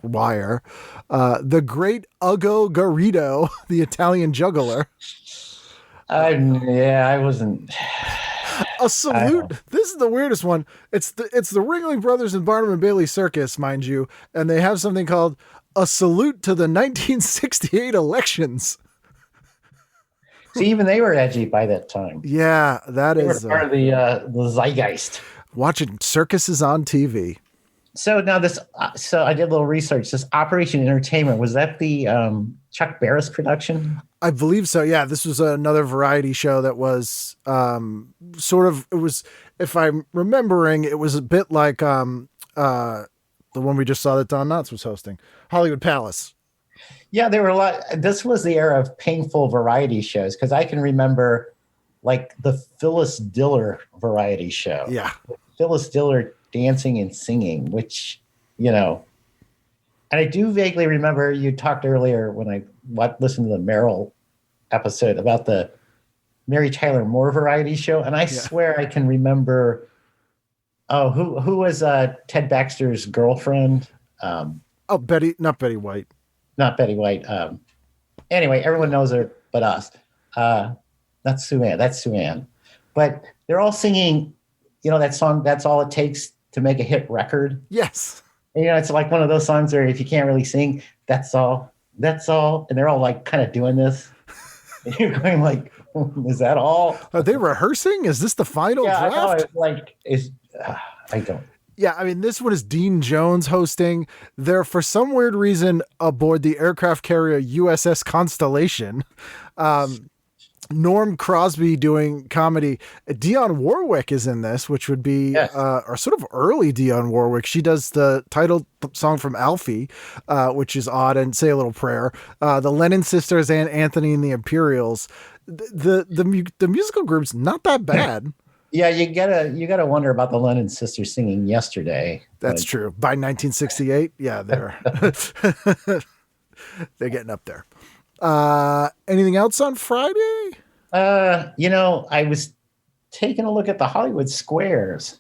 wire. The great Ugo Garrido, the Italian juggler. I wasn't. A salute. This is the weirdest one. It's the Ringling Brothers and Barnum and Bailey Circus, mind you, and they have something called a salute to the 1968 elections. See, even they were edgy by that time. Yeah, they were part of the zeitgeist. Watching circuses on TV. So now so I did a little research. This Operation Entertainment, was that the Chuck Barris production? I believe so. Yeah, this was another variety show that was it was, if I'm remembering, it was a bit like the one we just saw that Don Knotts was hosting, Hollywood Palace. Yeah, there were a lot. This was the era of painful variety shows, because I can remember like the Phyllis Diller variety show. Yeah. Phyllis Diller dancing and singing, which, and I do vaguely remember you talked earlier when I listened to the Merrill episode about the Mary Tyler Moore variety show. And I swear I can remember, who was Ted Baxter's girlfriend? Not Betty White. Not Betty White. Anyway, everyone knows her but us. That's Sue Ann. That's Sue Ann. But they're all singing, that song, That's All It Takes to Make a Hit Record. Yes. And, it's like one of those songs where if you can't really sing, that's all. And they're all like kind of doing this. And you're going like, is that all? Are they rehearsing? Is this the final draft? I don't. Yeah, I mean, this one is Dean Jones hosting. They're, for some weird reason, aboard the aircraft carrier USS Constellation. Norm Crosby doing comedy. Dionne Warwick is in this, which would be or sort of early Dionne Warwick. She does the title song from Alfie, which is odd, and Say a Little Prayer. The Lennon Sisters and Anthony and the Imperials. The musical group's not that bad. Yeah, you gotta wonder about the Lennon Sisters singing Yesterday. That's true. By 1968, yeah, they're they're getting up there. Anything else on Friday? I was taking a look at the Hollywood Squares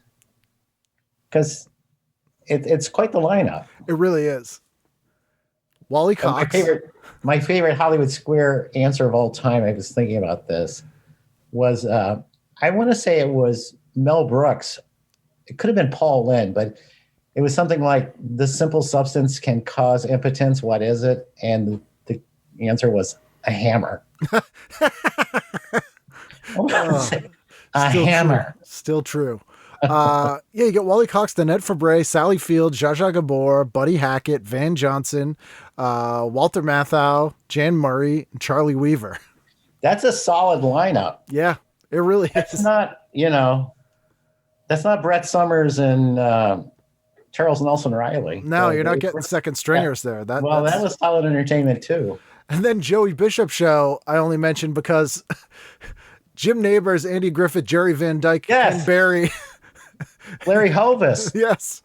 because it's quite the lineup. It really is. Wally Cox. My favorite Hollywood Square answer of all time, I was thinking about this, was I want to say it was Mel Brooks. It could have been Paul Lynde, but it was something like, the simple substance can cause impotence. What is it? And the answer was a hammer. A hammer. True. Still true. You get Wally Cox, Danette Fabre, Sally Field, Zsa Zsa Gabor, Buddy Hackett, Van Johnson, Walter Matthau, Jan Murray, and Charlie Weaver. That's a solid lineup. Yeah, it really is. It's not, that's not Brett Summers and Charles Nelson Riley. No, you're not getting second stringers there. That was solid entertainment too. And then Joey Bishop show, I only mentioned because Jim Neighbors, Andy Griffith, Jerry Van Dyke, Ken Barry, Larry Hovis, yes,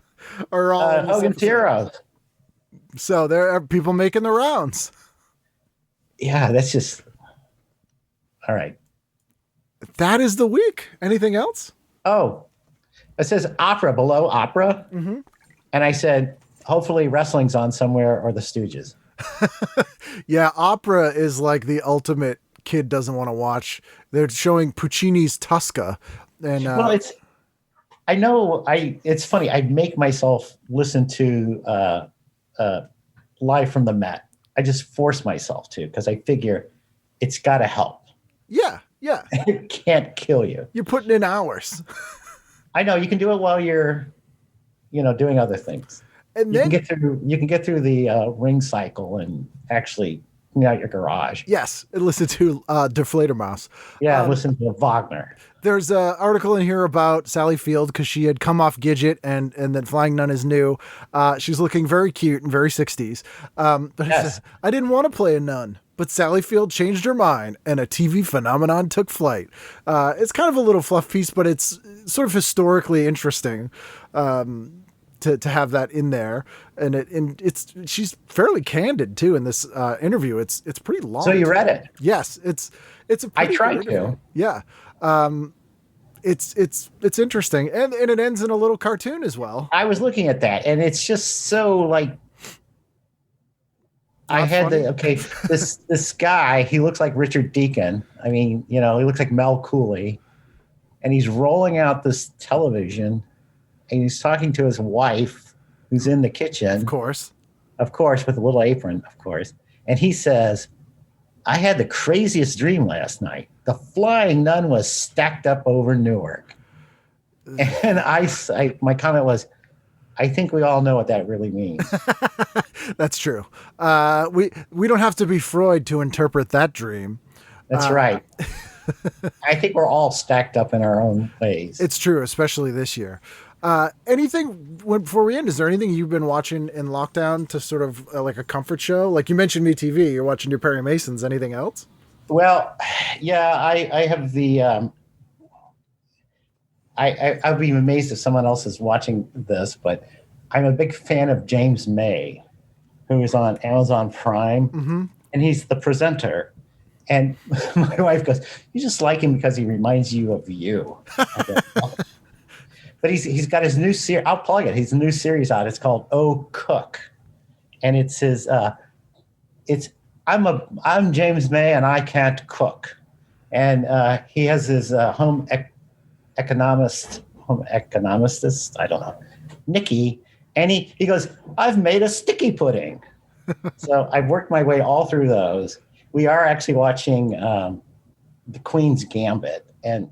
are all Hogan Tiro. So there are people making the rounds. Yeah, that's just all right. That is the week. Anything else? Oh, it says opera below opera. Mm-hmm. And I said, hopefully wrestling's on somewhere or the Stooges. Yeah, opera is like the ultimate kid doesn't want to watch. They're showing Puccini's Tosca, and Well, it's funny. I make myself listen to Live from the Met. I just force myself to because I figure it's got to help. yeah, It can't kill you. you're putting in hours, I know you can do it while you're, doing other things. and You then can get through the ring cycle and actually clean out your garage. yes, and listen to Deflator Mouse. Yeah, listen to Wagner. There's an article in here about Sally Field because she had come off Gidget and then Flying Nun is new. She's looking very cute and very 60s. But it says, I didn't want to play a nun, but Sally Field changed her mind and a TV phenomenon took flight. It's kind of a little fluff piece, but it's sort of historically interesting to have that in there. And she's fairly candid too in this interview. It's pretty long. So you read it? Yes, it's a pretty I tried good interview. to. Yeah. It's interesting, and it ends in a little cartoon as well. I was looking at that, and it's just so like. I had funny? this guy. He looks like Richard Deacon. I mean, he looks like Mel Cooley, and he's rolling out this television, and he's talking to his wife, who's in the kitchen, Of course, with a little apron, of course, and he says, "I had the craziest dream last night. The Flying Nun was stacked up over Newark." And my comment was, I think we all know what that really means. that's true. We don't have to be Freud to interpret that dream. That's right. I think we're all stacked up in our own ways. It's true, especially this year. Before we end, is there anything you've been watching in lockdown to sort of like a comfort show? Like you mentioned MeTV, you're watching your Perry Masons. Anything else? Well, yeah, I have the. I'd be amazed if someone else is watching this, but I'm a big fan of James May, who is on Amazon Prime, and he's the presenter. And my wife goes, "You just like him because he reminds you of you." But he's got his new series. I'll plug it. His new series out. It's called Oh Cook, and it's his. I'm James May and I can't cook, and he has his home economist. I don't know, Nikki, and he goes, "I've made a sticky pudding." So I've worked my way all through those. We are actually watching The Queen's Gambit, and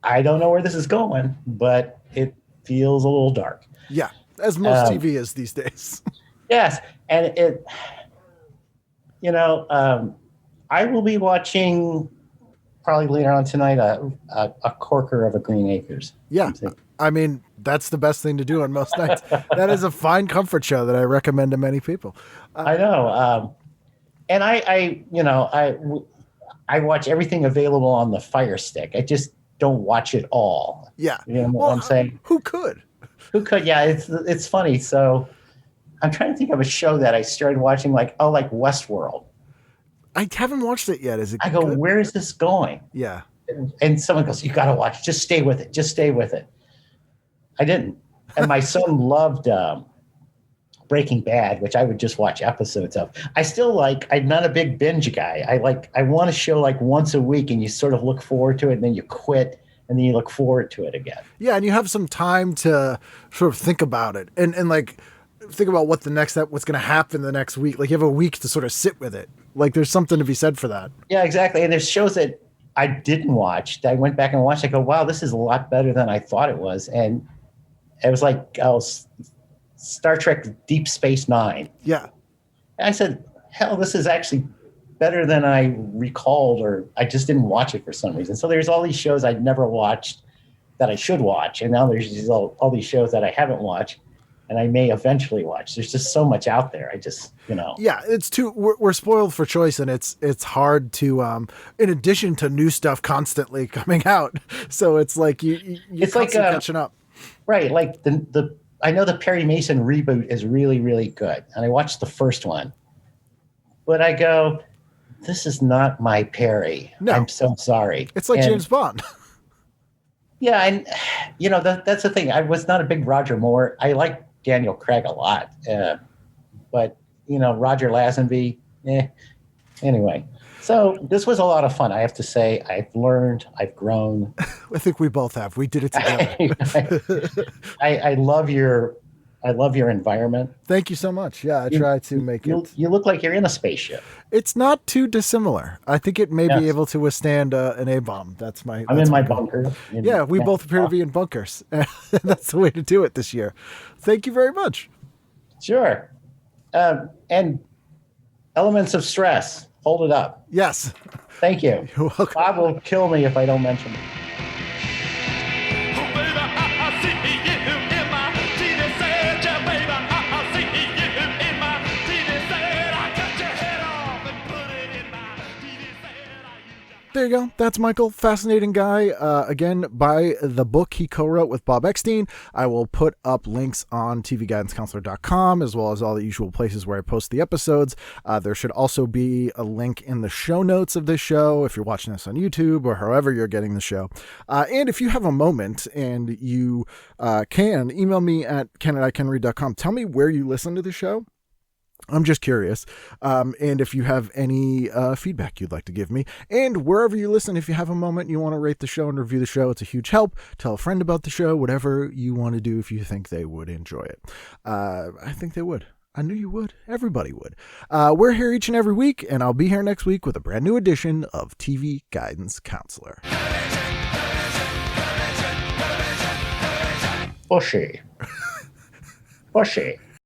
I don't know where this is going, but it feels a little dark. Yeah, as most TV is these days. Yes, and I will be watching probably later on tonight a corker of a Green Acres. Yeah, I mean that's the best thing to do on most nights. That is a fine comfort show that I recommend to many people. I know, and I watch everything available on the Fire Stick. I just don't watch it all. Yeah, you know what I'm saying? Who could? Yeah, it's funny. So I'm trying to think of a show that I started watching, like Westworld. I haven't watched it yet. Is it? I go, good? Where is this going? Yeah. And someone goes, "You got to watch. Just stay with it." I didn't. And my son loved Breaking Bad, which I would just watch episodes of. I still I'm not a big binge guy. I want a show like once a week, and you sort of look forward to it, and then you quit, and then you look forward to it again. Yeah, and you have some time to sort of think about it and like think about what's going to happen the next week. Like you have a week to sort of sit with it. Like there's something to be said for that. Yeah, exactly. And there's shows that I didn't watch that I went back and watched. I go, wow, this is a lot better than I thought it was. And it was like Star Trek Deep Space Nine. Yeah. And I said, hell, this is actually better than I recalled, or I just didn't watch it for some reason. So there's all these shows I'd never watched that I should watch. And now there's all these shows that I haven't watched and I may eventually watch. There's just so much out there. I just, Yeah, we're spoiled for choice, and it's hard to, in addition to new stuff constantly coming out. So it's like it's constantly like catching up. Right. Like I know the Perry Mason reboot is really, really good. And I watched the first one, but I go, this is not my Perry. No. I'm so sorry. It's like James Bond. Yeah. And that's the thing. I was not a big Roger Moore. I like Daniel Craig a lot. But, Roger Lazenby, Anyway, so this was a lot of fun. I have to say, I've learned, I've grown. I think we both have. We did it together. I love your environment. Thank you so much. Yeah, I try to make it. You look like you're in a spaceship. It's not too dissimilar. I think it may be able to withstand an A-bomb. I'm in my bunker. We both appear to be in bunkers. That's the way to do it this year. Thank you very much. Sure. And elements of stress. Hold it up. Yes. Thank you. You're welcome. Bob will kill me if I don't mention it. There you go. That's Michael. Fascinating guy. Again, buy the book he co-wrote with Bob Eckstein. I will put up links on tvguidancecounselor.com as well as all the usual places where I post the episodes. There should also be a link in the show notes of this show if you're watching this on YouTube or however you're getting the show. And if you have a moment and you can, email me at ken@icanread.com. Tell me where you listen to the show. I'm just curious. And if you have any feedback you'd like to give me, and wherever you listen, if you have a moment, you want to rate the show and review the show, it's a huge help. Tell a friend about the show, whatever you want to do if you think they would enjoy it. I think they would. I knew you would. Everybody would. We're here each and every week, and I'll be here next week with a brand new edition of TV Guidance Counselor. Bushy. Bushy.